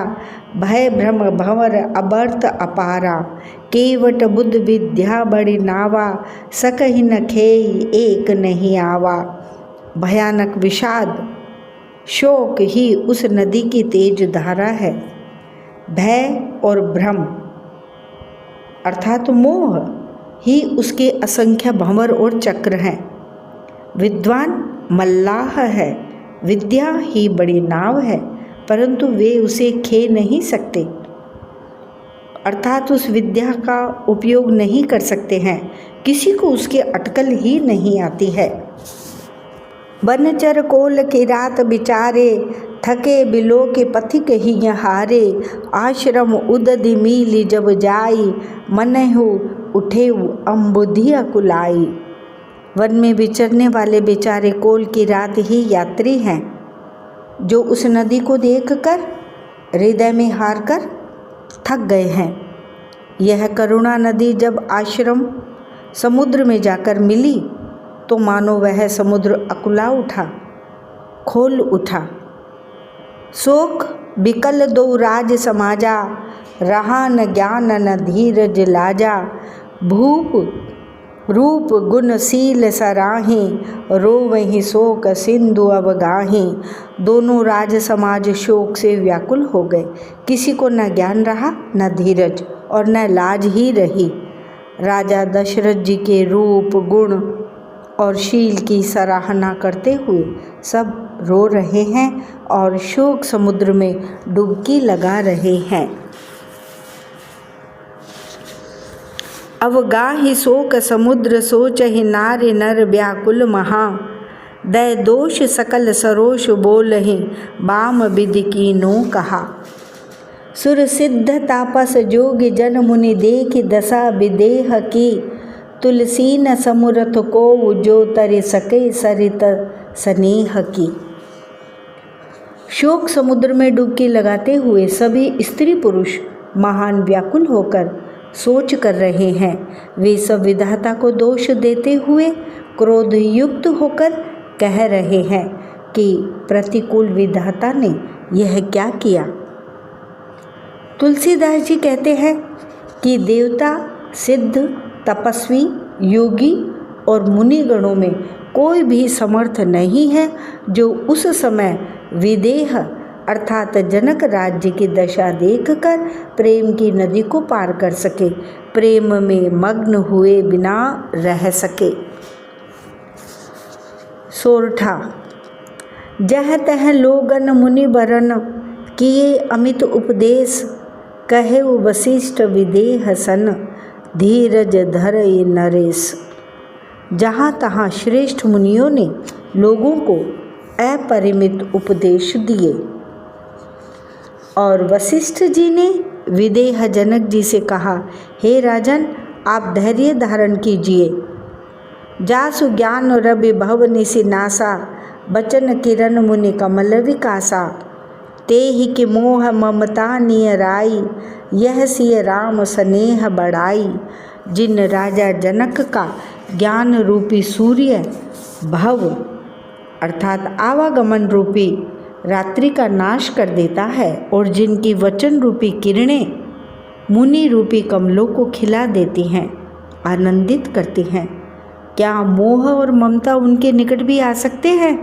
भय भ्रम भंवर अबर्त अपारा। केवट बुद्ध विद्या बड़ी नावा, सकहि न खेई एक नहीं आवा। भयानक विषाद शोक ही उस नदी की तेज धारा है। भय और भ्रम अर्थात मोह ही उसके असंख्य भंवर और चक्र हैं। विद्वान मल्लाह है, विद्या ही बड़ी नाव है, परंतु वे उसे खे नहीं सकते, अर्थात उस विद्या का उपयोग नहीं कर सकते हैं। किसी को उसकी अटकल ही नहीं आती है। बनचर कोल की रात बिचारे, थके बिलो के पथिक ही हारे। आश्रम उदधि मीली जब जाई, मनहु उठेउ अम्बुधिया कुलाई। वन में विचरने वाले बेचारे कोल की रात ही यात्री हैं, जो उस नदी को देखकर हृदय में हार कर थक गए हैं। यह करुणा नदी जब आश्रम समुद्र में जाकर मिली तो मानो वह समुद्र अकुला उठा, खोल उठा। शोक बिकल दो राज समाजा, रहा न ज्ञान न धीरज लाजा। भूप रूप गुणशील सराहे, रोवहि शोक सिंधु अवगाहे। दोनों राज समाज शोक से व्याकुल हो गए। किसी को न ज्ञान रहा, न धीरज और न लाज ही रही। राजा दशरथ जी के रूप, गुण और शील की सराहना करते हुए सब रो रहे हैं और शोक समुद्र में डुबकी लगा रहे हैं। अवगाहि शोक समुद्र सोचहि नारि नर व्याकुल महा, दै दोष सकल सरोष बोलहि बाम विधि कीनो कहा। सुर सिद्ध तापस जोग जन मुनि देखि दशा विदेह की, तुलसी न समुरथ को जो तरि सके सरित स्नेह की। शोक समुद्र में डुबकी लगाते हुए सभी स्त्री पुरुष महान व्याकुल होकर सोच कर रहे हैं। वे सब विधाता को दोष देते हुए क्रोध युक्त होकर कह रहे हैं कि प्रतिकूल विधाता ने यह क्या किया। तुलसीदास जी कहते हैं कि देवता, सिद्ध, तपस्वी, योगी और मुनिगणों में कोई भी समर्थ नहीं है जो उस समय विदेह अर्थात जनक राज्य की दशा देखकर प्रेम की नदी को पार कर सके, प्रेम में मग्न हुए बिना रह सके। सोरठा। जह तह लोगन मुनि बरन किए अमित उपदेश, कहे वशिष्ठ विदेह सन धीरज धरई नरेश। जहाँ तहाँ श्रेष्ठ मुनियों ने लोगों को अपरिमित उपदेश दिए और वशिष्ठ जी ने विदेह जनक जी से कहा, हे राजन, आप धैर्य धारण कीजिए। जासु ज्ञान रवि भव निसि नासा, बचन किरण मुनि कमल विकासा। तेहि कि मोह ममता नियराई, यह सिय राम स्नेह बढ़ाई। जिन राजा जनक का ज्ञान रूपी सूर्य भव अर्थात आवागमन रूपी रात्रि का नाश कर देता है और जिनकी वचन रूपी किरणें मुनि रूपी कमलों को खिला देती हैं, आनंदित करती हैं, क्या मोह और ममता उनके निकट भी आ सकते हैं?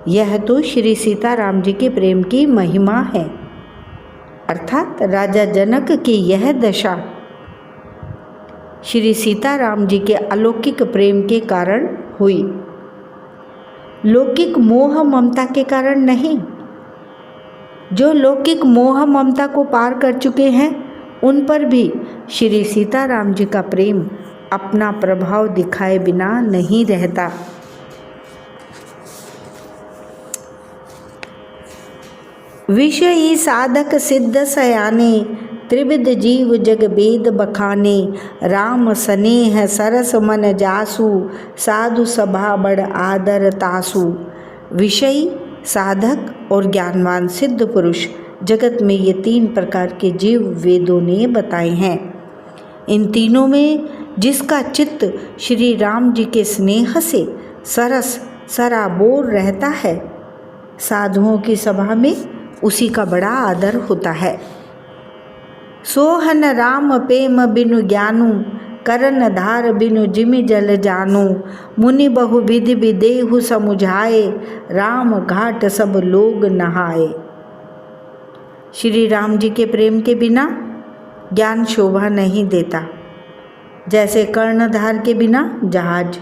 यह तो श्री सीताराम जी के प्रेम की महिमा है। अर्थात राजा जनक की यह दशा श्री सीताराम जी के अलौकिक प्रेम के कारण हुई, लौकिक मोह ममता के कारण नहीं। जो लौकिक मोह ममता को पार कर चुके हैं उन पर भी श्री सीताराम जी का प्रेम अपना प्रभाव दिखाए बिना नहीं रहता। विषयी साधक सिद्ध सयाने, त्रिविध जीव जग वेद बखाने। राम स्नेह सरस मन जासु, साधु सभा बड़ आदर तासु। विषयी, साधक और ज्ञानवान सिद्ध पुरुष, जगत में ये तीन प्रकार के जीव वेदों ने बताए हैं। इन तीनों में जिसका चित्त श्री राम जी के स्नेह से सरस सराबोर रहता है, साधुओं की सभा में उसी का बड़ा आदर होता है। सोहन राम प्रेम बिनु ज्ञानु, करन धार बिनु जिमि जल जानु। मुनि बहु विधि विदेहु समुझाए, राम घाट सब लोग नहाए। श्री राम जी के प्रेम के बिना ज्ञान शोभा नहीं देता, जैसे कर्णधार के बिना जहाज।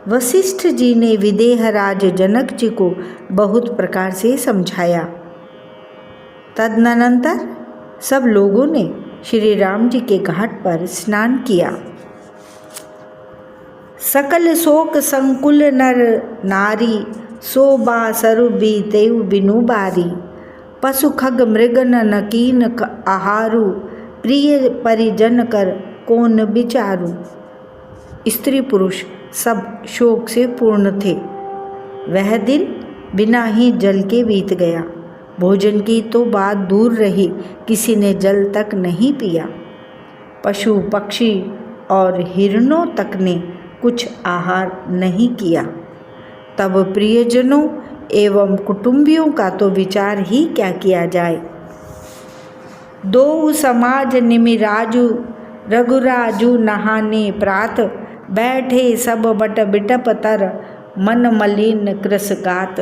वशिष्ठ जी ने विदेहराज जनक जी को बहुत प्रकार से समझाया। तदनंतर सब लोगों ने श्री राम जी के घाट पर स्नान किया। सकल शोक संकुल नर नारी, शोभा सरु बीतेउ बिनु बारी। पशु खग मृगन नकीन आहारु, प्रिय परिजन कर कौन विचारू। स्त्री पुरुष सब शोक से पूर्ण थे। वह दिन बिना ही जल के बीत गया। भोजन की तो बात दूर रही, किसी ने जल तक नहीं पिया। पशु पक्षी और हिरणों तक ने कुछ आहार नहीं किया। तब प्रियजनों एवं कुटुंबियों का तो विचार ही क्या किया जाए। दो समाज निमिराजु, रघुराजु नहाने प्रात। बैठे सब बट बिटप तर, मन मलिन कृसगात।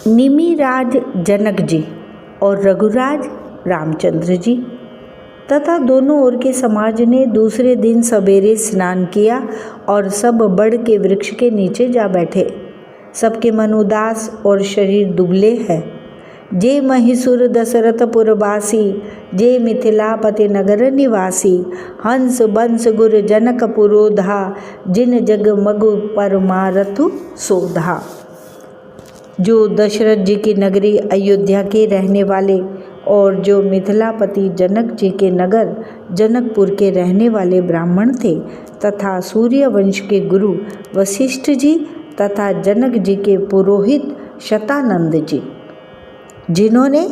निमिराज जनक जी और रघुराज रामचंद्र जी तथा दोनों ओर के समाज ने दूसरे दिन सवेरे स्नान किया और सब बड़ के वृक्ष के नीचे जा बैठे। सबके मन उदास और शरीर दुबले हैं। जे महिषुर दशरथपुरवासी, जे मिथिलापति नगर निवासी, हंस बंस गुर जनक पुरोधा, जिन जग मगु परमारथु सोधा। जो दशरथ जी की नगरी अयोध्या के रहने वाले और जो मिथिलापति जनक जी के नगर जनकपुर के रहने वाले ब्राह्मण थे, तथा सूर्यवंश के गुरु वशिष्ठ जी तथा जनक जी के पुरोहित शतानंद जी, जिन्होंने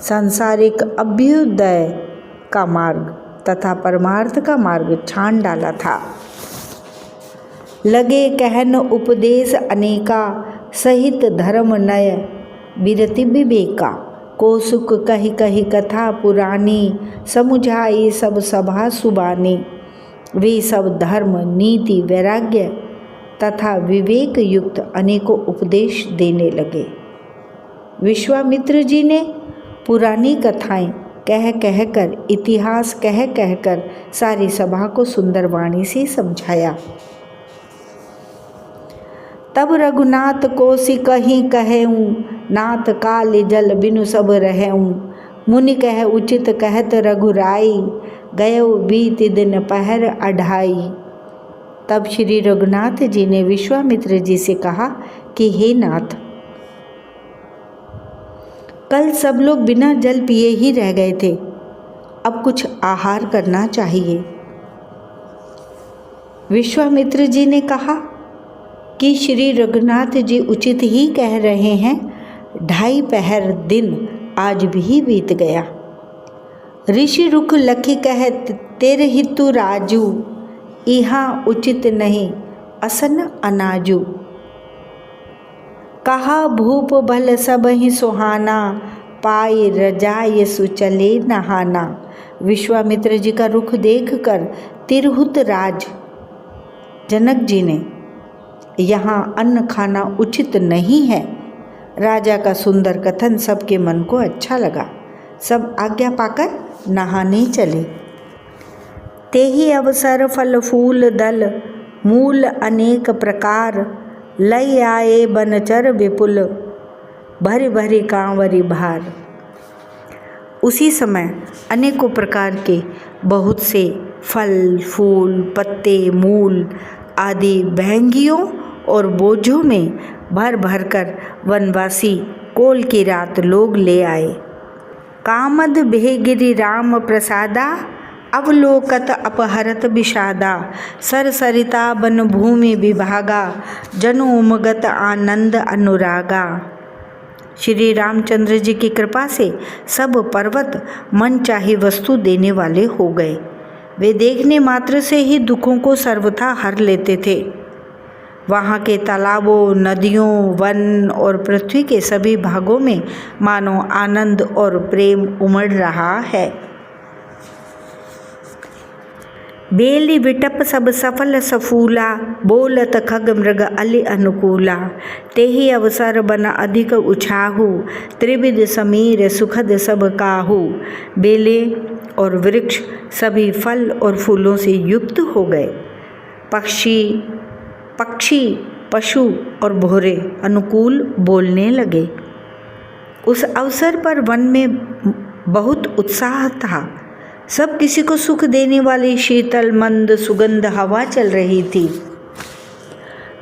सांसारिक अभ्युदय का मार्ग तथा परमार्थ का मार्ग छान डाला था। लगे कहन उपदेश अनेका, सहित धर्म नय बिरति विवेका। कौसुक कही कही कथा पुरानी, समुझाई सब सभा सुबानी। वे सब धर्म नीति वैराग्य तथा विवेक युक्त अनेकों उपदेश देने लगे। विश्वामित्र जी ने पुरानी कथाएं कह कहकर, इतिहास कह कहकर सारी सभा को सुंदर वाणी से समझाया। तब रघुनाथ कोसि कहीं कहेऊँ, नाथ काल जल बिनु सब रहेऊँ। मुनि कह उचित कहत रघुराई, गयो बीत दिन पहर अढ़ाई। तब श्री रघुनाथ जी ने विश्वामित्र जी से कहा कि हे नाथ, कल सब लोग बिना जल पिए ही रह गए थे, अब कुछ आहार करना चाहिए। विश्वामित्र जी ने कहा कि श्री रघुनाथ जी उचित ही कह रहे हैं, 2.5 पहर दिन आज भी बीत गया। ऋषि रुख लखी कह तेरे हितु राजू, यहाँ उचित नहीं असन अनाजू। कहा भूप भल सब ही सुहाना, पाए रजाय सुचले नहाना। विश्वामित्र जी का रुख देखकर तिरहुत राज जनक जी ने, यहाँ अन्न खाना उचित नहीं है। राजा का सुंदर कथन सबके मन को अच्छा लगा। सब आज्ञा पाकर नहाने चले। तेहि अवसर फल फूल दल, मूल अनेक प्रकार, लय आए बनचर विपुल, भरी भरी कांवरी भार। उसी समय अनेकों प्रकार के बहुत से फल फूल पत्ते मूल आदि बहंगियों और बोझों में भर भर कर वनवासी कोल की रात लोग ले आए। कामद भेगिरि राम प्रसादा, अवलोकत अपहरत विषादा। सरसरिता बन भूमि विभागा, जनु उमगत आनंद अनुरागा। श्री रामचंद्र जी की कृपा से सब पर्वत मन चाही वस्तु देने वाले हो गए। वे देखने मात्र से ही दुखों को सर्वथा हर लेते थे। वहाँ के तालाबों, नदियों, वन और पृथ्वी के सभी भागों में मानो आनंद और प्रेम उमड़ रहा है। बेली विटप सब सफल सफूला, बोलत खग मृग अली अनुकूला। तेहि अवसर बन अधिक उछाहू, त्रिविध समीर सुखद सब काहू। बेले और वृक्ष सभी फल और फूलों से युक्त हो गए। पक्षी पशु और भौरे अनुकूल बोलने लगे। उस अवसर पर वन में बहुत उत्साह था। सब किसी को सुख देने वाली शीतल मंद सुगंध हवा चल रही थी।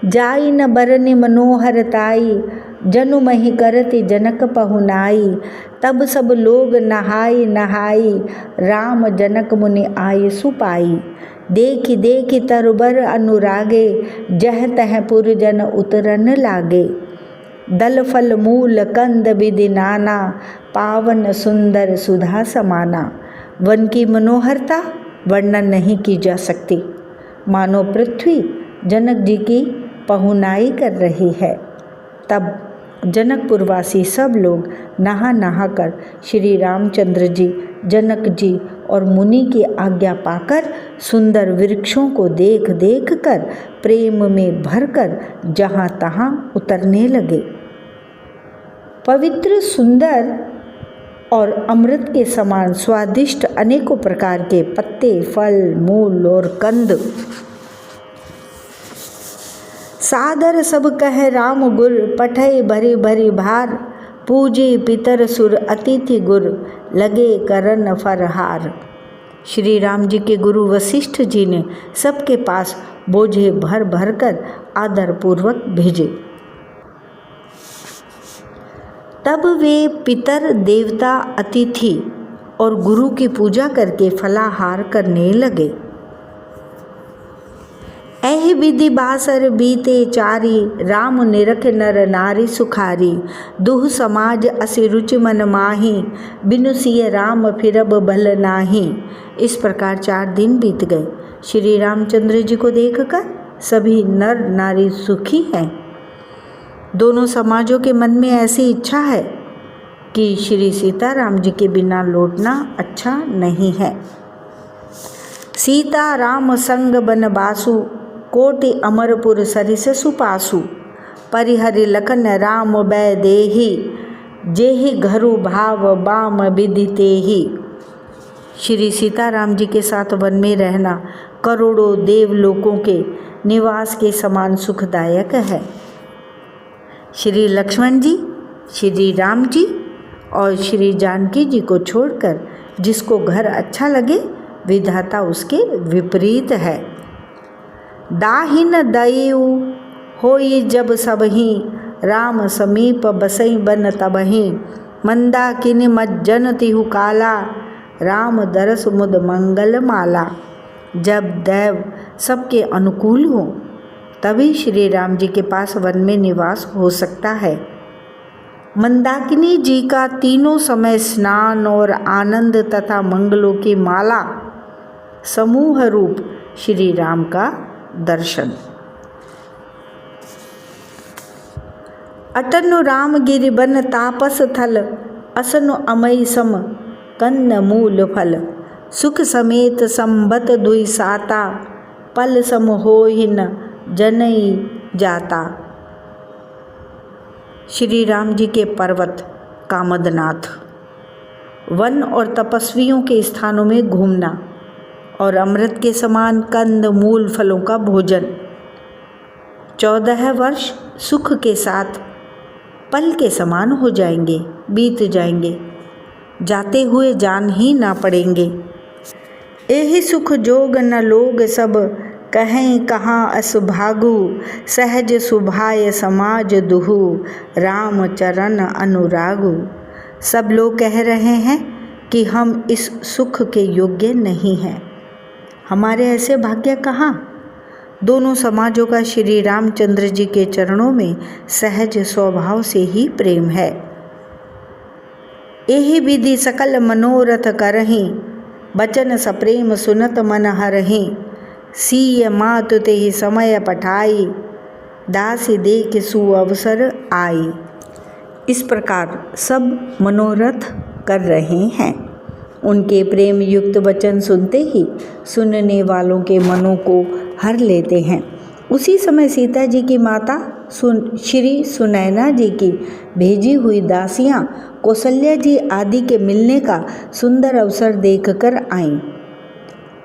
जाई न बरनि मनोहरताई, जनु मही करति जनक पहुनाई। तब सब लोग नहाई नहाई, राम जनक मुनि आए सुपाई। देखि देखि तरुबर अनुरागे, जह तह पुर जन उतरन लागे। दल फल मूल कंद विधि नाना, पावन सुंदर सुधा समाना। वन की मनोहरता वर्णन नहीं की जा सकती। मानो पृथ्वी जनक जी की पहुनाई कर रही है। तब जनकपुरवासी सब लोग नहा नहा कर श्री रामचंद्र जी, जनक जी और मुनि की आज्ञा पाकर सुंदर वृक्षों को देख देख कर प्रेम में भरकर जहाँ तहाँ उतरने लगे। पवित्र सुंदर और अमृत के समान स्वादिष्ट अनेकों प्रकार के पत्ते, फल, मूल और कंद। सादर सब कह राम गुर, पठै भरी भरी भार, पूजे पितर सुर अतिथि गुर, लगे करन फरहार। श्री राम जी के गुरु वशिष्ठ जी ने सबके पास बोझे भर भर कर आदर पूर्वक भेजे। तब वे पितर, देवता, अतिथि और गुरु की पूजा करके फलाहार करने लगे। एहि विधि बासर बीते चारी, राम निरख नर नारी सुखारी, दुह समाज असि रुचि मन माही, बिनु सिय राम फिरब भल नाही। इस प्रकार 4 दिन बीत गए। श्री रामचंद्र जी को देखकर सभी नर नारी सुखी हैं। दोनों समाजों के मन में ऐसी इच्छा है कि श्री सीताराम जी के बिना लौटना अच्छा नहीं है। सीता राम संग बनबासु, कोटि अमरपुर सरिस सुपासु, परिहरि लखन राम बै देहि, जेहि घरु भाव बाम विधि तेहि। श्री सीताराम जी के साथ वन में रहना करोड़ों देवलोकों के निवास के समान सुखदायक है। श्री लक्ष्मण जी, श्री राम जी और श्री जानकी जी को छोड़कर जिसको घर अच्छा लगे, विधाता उसके विपरीत है। दाहिन दयु होई जब सबहि, राम समीप बसई बन तबहि, मंदाकिनी मज्जन तिहु काला, राम दरस मुद मंगल माला। जब दैव सबके अनुकूल हो तभी श्री राम जी के पास वन में निवास हो सकता है। मंदाकिनी जी का तीनों समय स्नान और आनंद तथा मंगलों की माला, समूह रूप श्री राम का दर्शन। अटनु राम गिरि बन तापस थल, असनु अमई सम कन्न मूल फल, सुख समेत संबत दुई साता, पल सम होहि न जनई जाता। श्री राम जी के पर्वत कामदनाथ, वन और तपस्वियों के स्थानों में घूमना और अमृत के समान कंद मूल फलों का भोजन, 14 वर्ष सुख के साथ पल के समान हो जाएंगे, बीत जाएंगे, जाते हुए जान ही ना पड़ेंगे। एहि सुख जोग न लोग सब, कहें कहाँ अस भागु, सहज सुभाय समाज दुहु, राम चरण अनुरागु। सब लोग कह रहे हैं कि हम इस सुख के योग्य नहीं हैं, हमारे ऐसे भाग्य कहाँ। दोनों समाजों का श्री रामचंद्र जी के चरणों में सहज स्वभाव से ही प्रेम है। एहि विधि सकल मनोरथ करहि, बचन सप्रेम सुनत मन हरहि, सीय मातु तेहि समय पठाई, दासी देख सुअवसर आई। इस प्रकार सब मनोरथ कर रहे हैं। उनके प्रेम युक्त वचन सुनते ही सुनने वालों के मनों को हर लेते हैं। उसी समय सीता जी की माता श्री सुनैना जी की भेजी हुई दासियां कौशल्या जी आदि के मिलने का सुंदर अवसर देखकर आईं।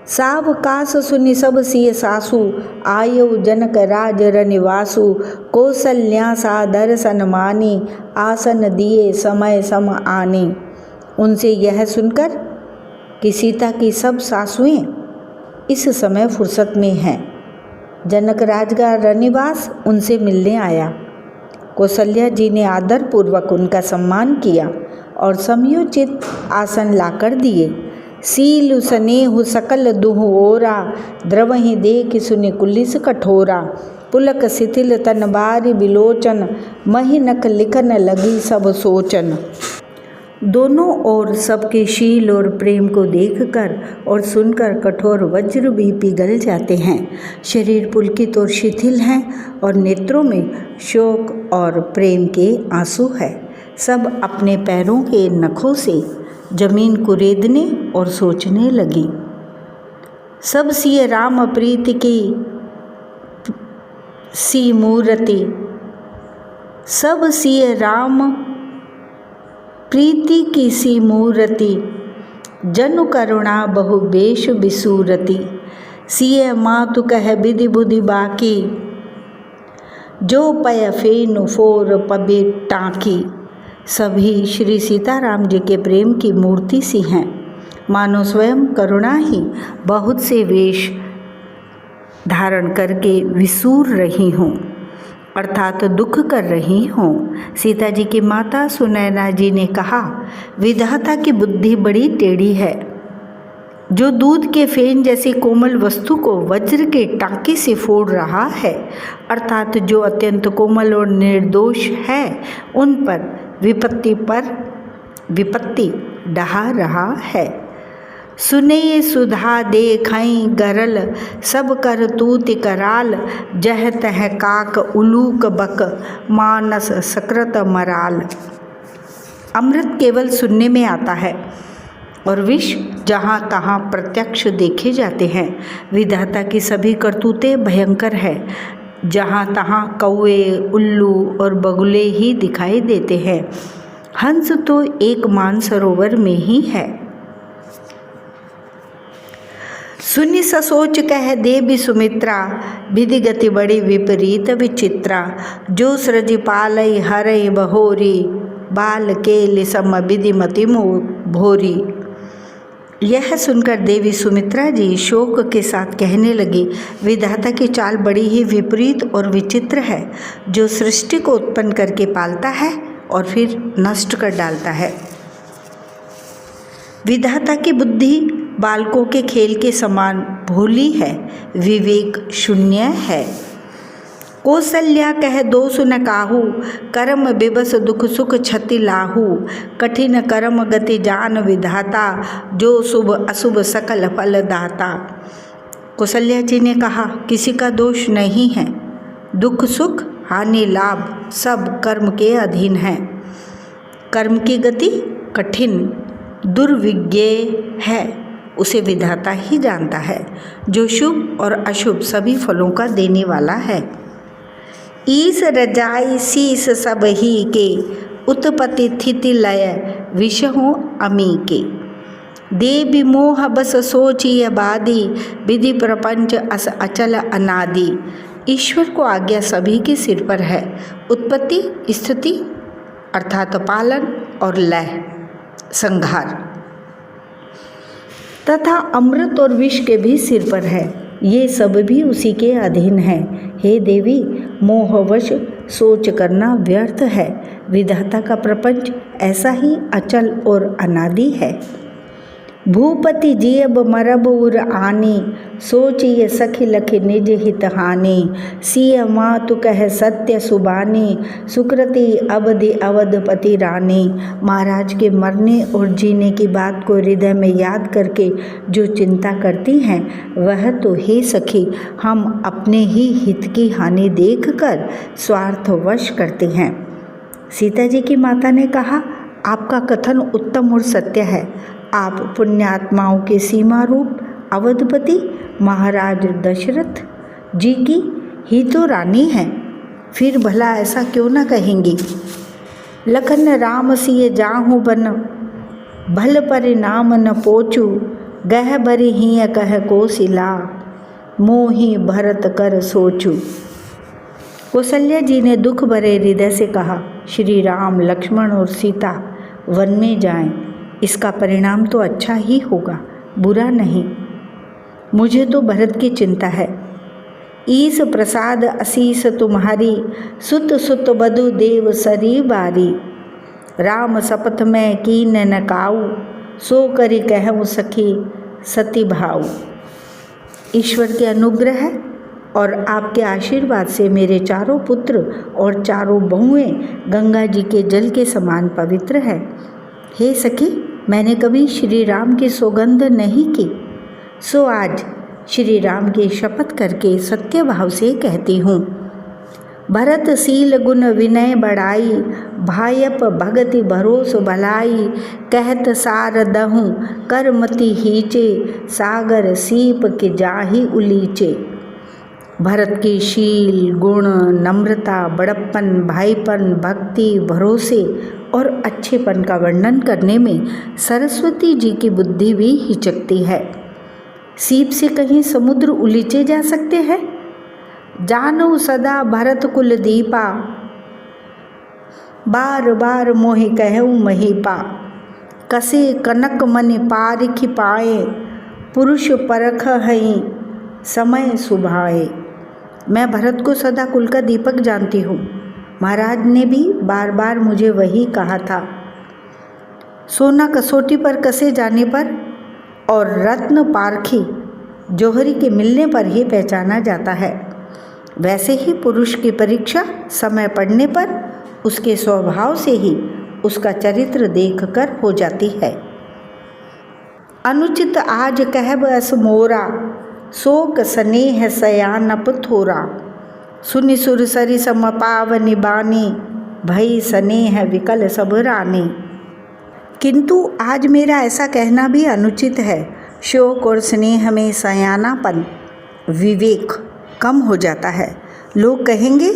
सावकाश सुनि सब सिय सासु, आयो जनक राज रनिवासु, कौशल्या सादर सन्मानी, आसन दिए समय सम आनी। उनसे यह सुनकर कि सीता की सब सासुएं इस समय फुर्सत में हैं, जनक राज का रनिवास उनसे मिलने आया। कौशल्या जी ने आदर पूर्वक उनका सम्मान किया और समयोचित आसन लाकर दिए। सील स्नेहु सकल दुहु ओरा, द्रवहि देख सुनि कुलिस कठोरा, पुलक शिथिल तन बारी बिलोचन, मही नख लिखन लगी सब सोचन। दोनों ओर सबके शील और प्रेम को देखकर और सुनकर कठोर वज्र भी पिघल जाते हैं। शरीर पुलकित और शिथिल हैं और नेत्रों में शोक और प्रेम के आंसू है। सब अपने पैरों के नखों से जमीन कुरेदने और सोचने लगी। सब सिय राम प्रीति की सी मूर्ति, सब सिय राम प्रीति की सी मूरति, जनु करुणा बहु बेश बिसूरति। सिय मातु कह विधि बुद्धि बाकी, जो पय फेनु फोर पबे टाँकी। सभी श्री सीताराम जी के प्रेम की मूर्ति सी हैं, मानो स्वयं करुणा ही बहुत से वेश धारण करके विसूर रही हों, अर्थात दुख कर रही हों। सीता जी की माता सुनैना जी ने कहा, विधाता की बुद्धि बड़ी टेढ़ी है, जो दूध के फेन जैसी कोमल वस्तु को वज्र के टाँके से फोड़ रहा है, अर्थात जो अत्यंत कोमल और निर्दोष है उन पर विपत्ति डहा रहा है। सुने सुधा देखई गरल, सब कर तूति कराल। जह तह काक उलूक बक, मानस सकृत मराल। अमृत केवल सुनने में आता है और विष जहाँ तहाँ प्रत्यक्ष देखे जाते हैं। विधाता की सभी करतूतें भयंकर है, जहाँ तहाँ कौवे, उल्लू और बगुले ही दिखाई देते हैं। हंस तो एक मानसरोवर में ही है। सुनि ससोच कह देवी सुमित्रा, विधि गति बड़ी विपरीत विचित्रा। जो सृजि पालई हरई बहोरी, बाल केल सम विधि मति भोरी। यह सुनकर देवी सुमित्रा जी शोक के साथ कहने लगी, विधाता की चाल बड़ी ही विपरीत और विचित्र है, जो सृष्टि को उत्पन्न करके पालता है और फिर नष्ट कर डालता है। विधाता की बुद्धि बालकों के खेल के समान भोली है, विवेक शून्य है। कौसल्या कह दोष न काहू, कर्म बिबस दुख सुख क्षति लाहू। कठिन कर्म गति जान विधाता, जो शुभ अशुभ सकल फल दाता। कौसल्या जी ने कहा, किसी का दोष नहीं है, दुख सुख हानि लाभ सब कर्म के अधीन है। कर्म की गति कठिन दुर्विज्ञेय है, उसे विधाता ही जानता है, जो शुभ और अशुभ सभी फलों का देने वाला है। ईस रजाई शीस सब ही के, उत्पत्ति स्थिति लय विषहों अमी के। देवी मोह बस सोचिय बादी, विधि प्रपंच अस अचल अनादि। ईश्वर को आज्ञा सभी के सिर पर है, उत्पत्ति स्थिति अर्थात पालन और लय संहार तथा अमृत और विष के भी सिर पर है, ये सब भी उसी के अधीन है। हे देवी, मोहवश सोच करना व्यर्थ है, विधाता का प्रपंच ऐसा ही अचल और अनादि है। भूपति जियब मरब उर आनी, सोचिय सखी लखि निज हित हानि। सिय मातु कह सत्य सुबानी, सुकृति अवधि अवधपति रानी। महाराज के मरने और जीने की बात को हृदय में याद करके जो चिंता करती हैं, वह तो हे सखी हम अपने ही हित की हानि देखकर स्वार्थवश करते हैं। सीता जी की माता ने कहा, आपका कथन उत्तम और सत्य है। आप पुण्यात्माओं के सीमा रूप अवधपति महाराज दशरथ जी की ही तो रानी हैं, फिर भला ऐसा क्यों न कहेंगी। लखन राम सिय जाहूँ बन, भल परिणाम न पोचू। गह बरि हिय कह कोसिला, मोहि भरत कर सोचू। कौशल्या जी ने दुख भरे हृदय से कहा, श्री राम लक्ष्मण और सीता वन में जाएं, इसका परिणाम तो अच्छा ही होगा, बुरा नहीं। मुझे तो भरत की चिंता है। ईस प्रसाद असीस तुम्हारी, सुत सुत बधु देव सरी बारी। राम सपथ में कीन न काऊ, सो करी कहूँ सखी सती भाऊ। ईश्वर के अनुग्रह है और आपके आशीर्वाद से मेरे चारों पुत्र और चारों बहुएं गंगा जी के जल के समान पवित्र है। हे सखी, मैंने कभी श्री राम की सौगंध नहीं की, सो आज श्री राम की शपथ करके सत्य भाव से कहती हूँ। भरत शील गुण विनय बढ़ाई, भायप भगति भरोस भलाई। कहत सार दहूँ करमति हीचे, सागर सीप के जाहि उलीचे। भरत की शील गुण, नम्रता, बड़प्पन, भाईपन, भक्ति, भरोसे और अच्छेपन का वर्णन करने में सरस्वती जी की बुद्धि भी हिचकती है। सीप से कहीं समुद्र उलीचे जा सकते हैं? जानो सदा भरत कुल दीपा, बार बार मोहि कहूँ महीपा। कसे कनक मन पारिख पाए, पुरुष परख हई समय सुभाए। मैं भरत को सदा कुल का दीपक जानती हूँ। महाराज ने भी बार बार मुझे वही कहा था। सोना कसौटी पर कसे जाने पर और रत्न पारखी जौहरी के मिलने पर ही पहचाना जाता है, वैसे ही पुरुष की परीक्षा समय पड़ने पर उसके स्वभाव से ही उसका चरित्र देखकर हो जाती है। अनुचित आज कहब अस मोरा, शोक स्नेह सयानप थोरा। सुनि सुर सरि सम पावनि बानी, भई स्नेह विकल सब रानी। किंतु आज मेरा ऐसा कहना भी अनुचित है। शोक और स्नेह में सयानापन, विवेक कम हो जाता है। लोग कहेंगे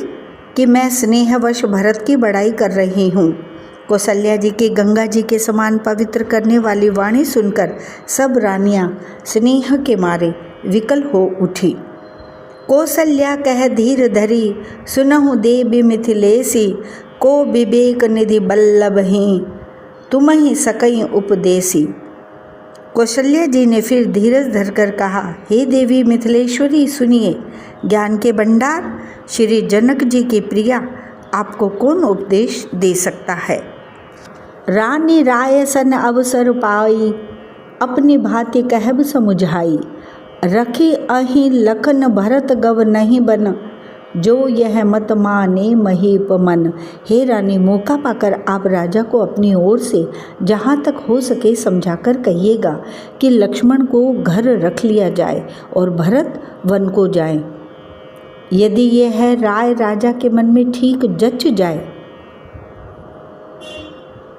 कि मैं स्नेहवश भरत की बड़ाई कर रही हूँ। कौशल्या जी के गंगा जी के समान पवित्र करने वाली वाणी सुनकर सब रानियां स्नेह के मारे विकल हो उठी। कौशल्या कह धीर धरी, सुनहु देवी मिथिलेसी। को विवेक निधि बल्लभहि, तुम ही सकई उपदेसी। कौशल्या जी ने फिर धीरज धरकर कहा, हे देवी मिथिलेश्वरी सुनिए, ज्ञान के भंडार श्री जनक जी की प्रिया, आपको कौन उपदेश दे सकता है। रानी राय सन अवसर पाई, अपनी भांति कहब समुझाई। रखी अहि लखन भरत गव नहीं बन, जो यह मत माने महीप मन। हे रानी, मौका पाकर आप राजा को अपनी ओर से जहाँ तक हो सके समझाकर कहिएगा कि लक्ष्मण को घर रख लिया जाए और भरत वन को जाए। यदि यह राय राजा के मन में ठीक जच जाए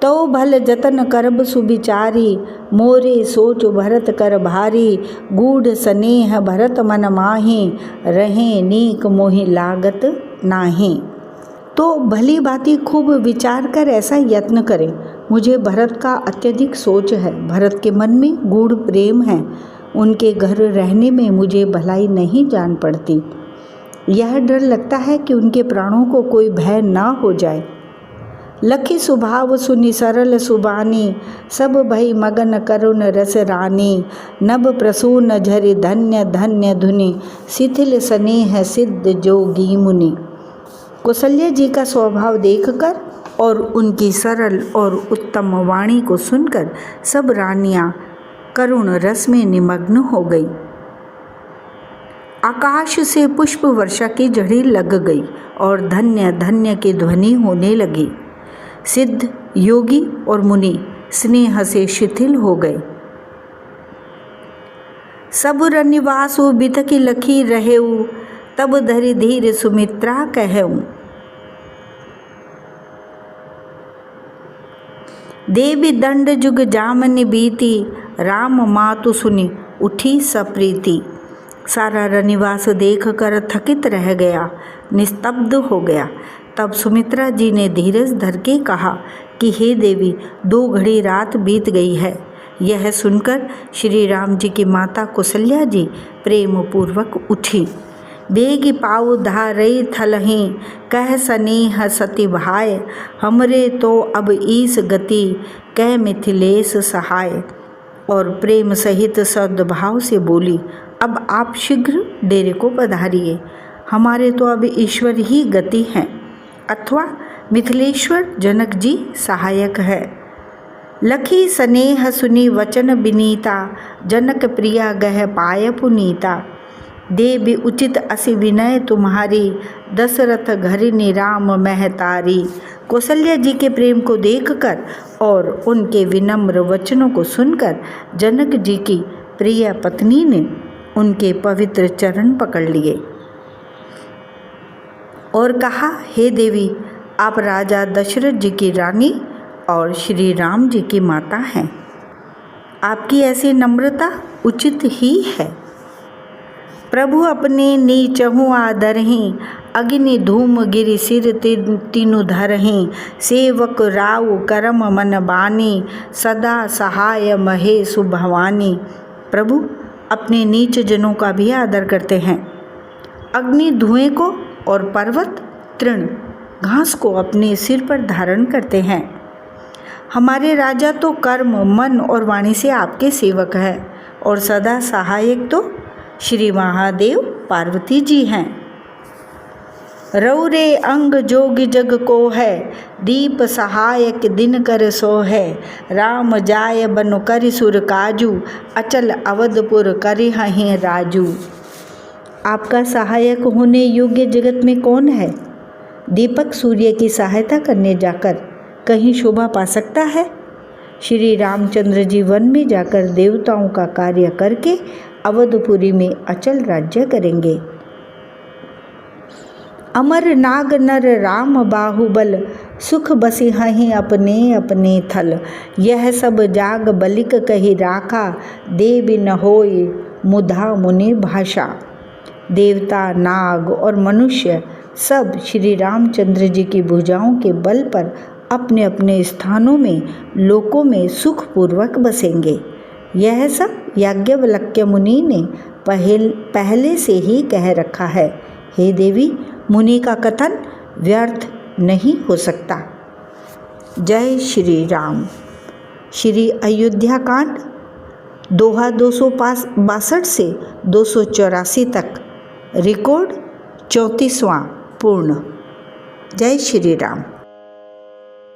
तो भल जतन करब सुविचारी। मोरे सोच भरत कर भारी, गूढ़ स्नेह भरत मन माही। रहे नीक मोहि लागत नाही। तो भली भांति खूब विचार कर ऐसा यत्न करें। मुझे भरत का अत्यधिक सोच है। भरत के मन में गूढ़ प्रेम है। उनके घर रहने में मुझे भलाई नहीं जान पड़ती। यह डर लगता है कि उनके प्राणों को कोई भय ना हो जाए। लखी सुभाव सुनि सरल सुबानी, सब भई मगन करुण रस रानी। नभ प्रसून झरि धन्य धन्य धुनि, शिथिल स्नेह सिद्ध जोगी मुनि। कौशल्या जी का स्वभाव देखकर और उनकी सरल और उत्तम वाणी को सुनकर सब रानियां करुण रस में निमग्न हो गई। आकाश से पुष्प वर्षा की झड़ी लग गई और धन्य धन्य की ध्वनि होने लगी। सिद्ध, योगी और मुनि स्नेह से शिथिल हो गए। सबुर निवासु बितकी लखी रहेऊ, तब धरि धीर सुमित्रा कहऊँ। देवी दंड जुग जामनि बीती, राम मातु सुनि उठी सप्रीति। सारा रनिवास देख कर थकित रह गया, निस्तब्ध हो गया। तब सुमित्रा जी ने धीरज धर के कहा कि हे देवी, 2 घड़ी रात बीत गई है। यह सुनकर श्री राम जी की माता कौशल्या जी प्रेम पूर्वक उठी। बेगी पाऊ धारई थलही, कह स्नेह सती भाय। हमरे तो अब ईस गति, कह मिथिलेश सहाय। और प्रेम सहित सद्भाव से बोली, अब आप शीघ्र डेरे को पधारिए। हमारे तो अब ईश्वर ही गति हैं, अथवा मिथिलेश्वर जनक जी सहायक है। लखी स्नेह सुनी वचन बिनीता, जनक प्रिया गह पाय पुनीता। देवी उचित असि विनय तुम्हारी, दशरथ घरिनी राम महतारी। कौशल्या जी के प्रेम को देखकर और उनके विनम्र वचनों को सुनकर जनक जी की प्रिय पत्नी ने उनके पवित्र चरण पकड़ लिए और कहा, हे देवी, आप राजा दशरथ जी की रानी और श्री राम जी की माता हैं। आपकी ऐसी नम्रता उचित ही है। प्रभु अपने नीचहु आदरहि, अग्नि धूम गिरि सिर तीनु धरहीं, सेवक राव करम मन बानी, सदा सहाय महेशु भवानी। प्रभु अपने नीच जनों का भी आदर करते हैं। अग्नि धुएं को और पर्वत तृण घास को अपने सिर पर धारण करते हैं। हमारे राजा तो कर्म मन और वाणी से आपके सेवक हैं और सदा सहायक तो श्री महादेव पार्वती जी हैं। रौरे अंग जोग जग को है, दीप सहायक दिन कर सो है। राम जाय बनु करि सुर काजू, अचल अवधपुर करि हहीं राजू। आपका सहायक होने योग्य जगत में कौन है? दीपक सूर्य की सहायता करने जाकर कहीं शोभा पा सकता है? श्री रामचंद्र जी वन में जाकर देवताओं का कार्य करके अवधपुरी में अचल राज्य करेंगे। अमर नाग नर राम बाहुबल, सुख बसी हहीं अपने अपने थल। यह सब जाग बलिक कही राखा, देव न होय मुधा मुनि भाषा। देवता नाग और मनुष्य सब श्री रामचंद्र जी की भुजाओं के बल पर अपने अपने स्थानों में लोकों में सुखपूर्वक बसेंगे। यह सब याज्ञवल्क्य मुनि ने पहले से ही कह रखा है। हे देवी, मुनि का कथन व्यर्थ नहीं हो सकता। जय श्री राम। श्री अयोध्या कांड दोहा 262 से 284 तक रिकॉर्ड 34वां पूर्ण। जय श्री राम।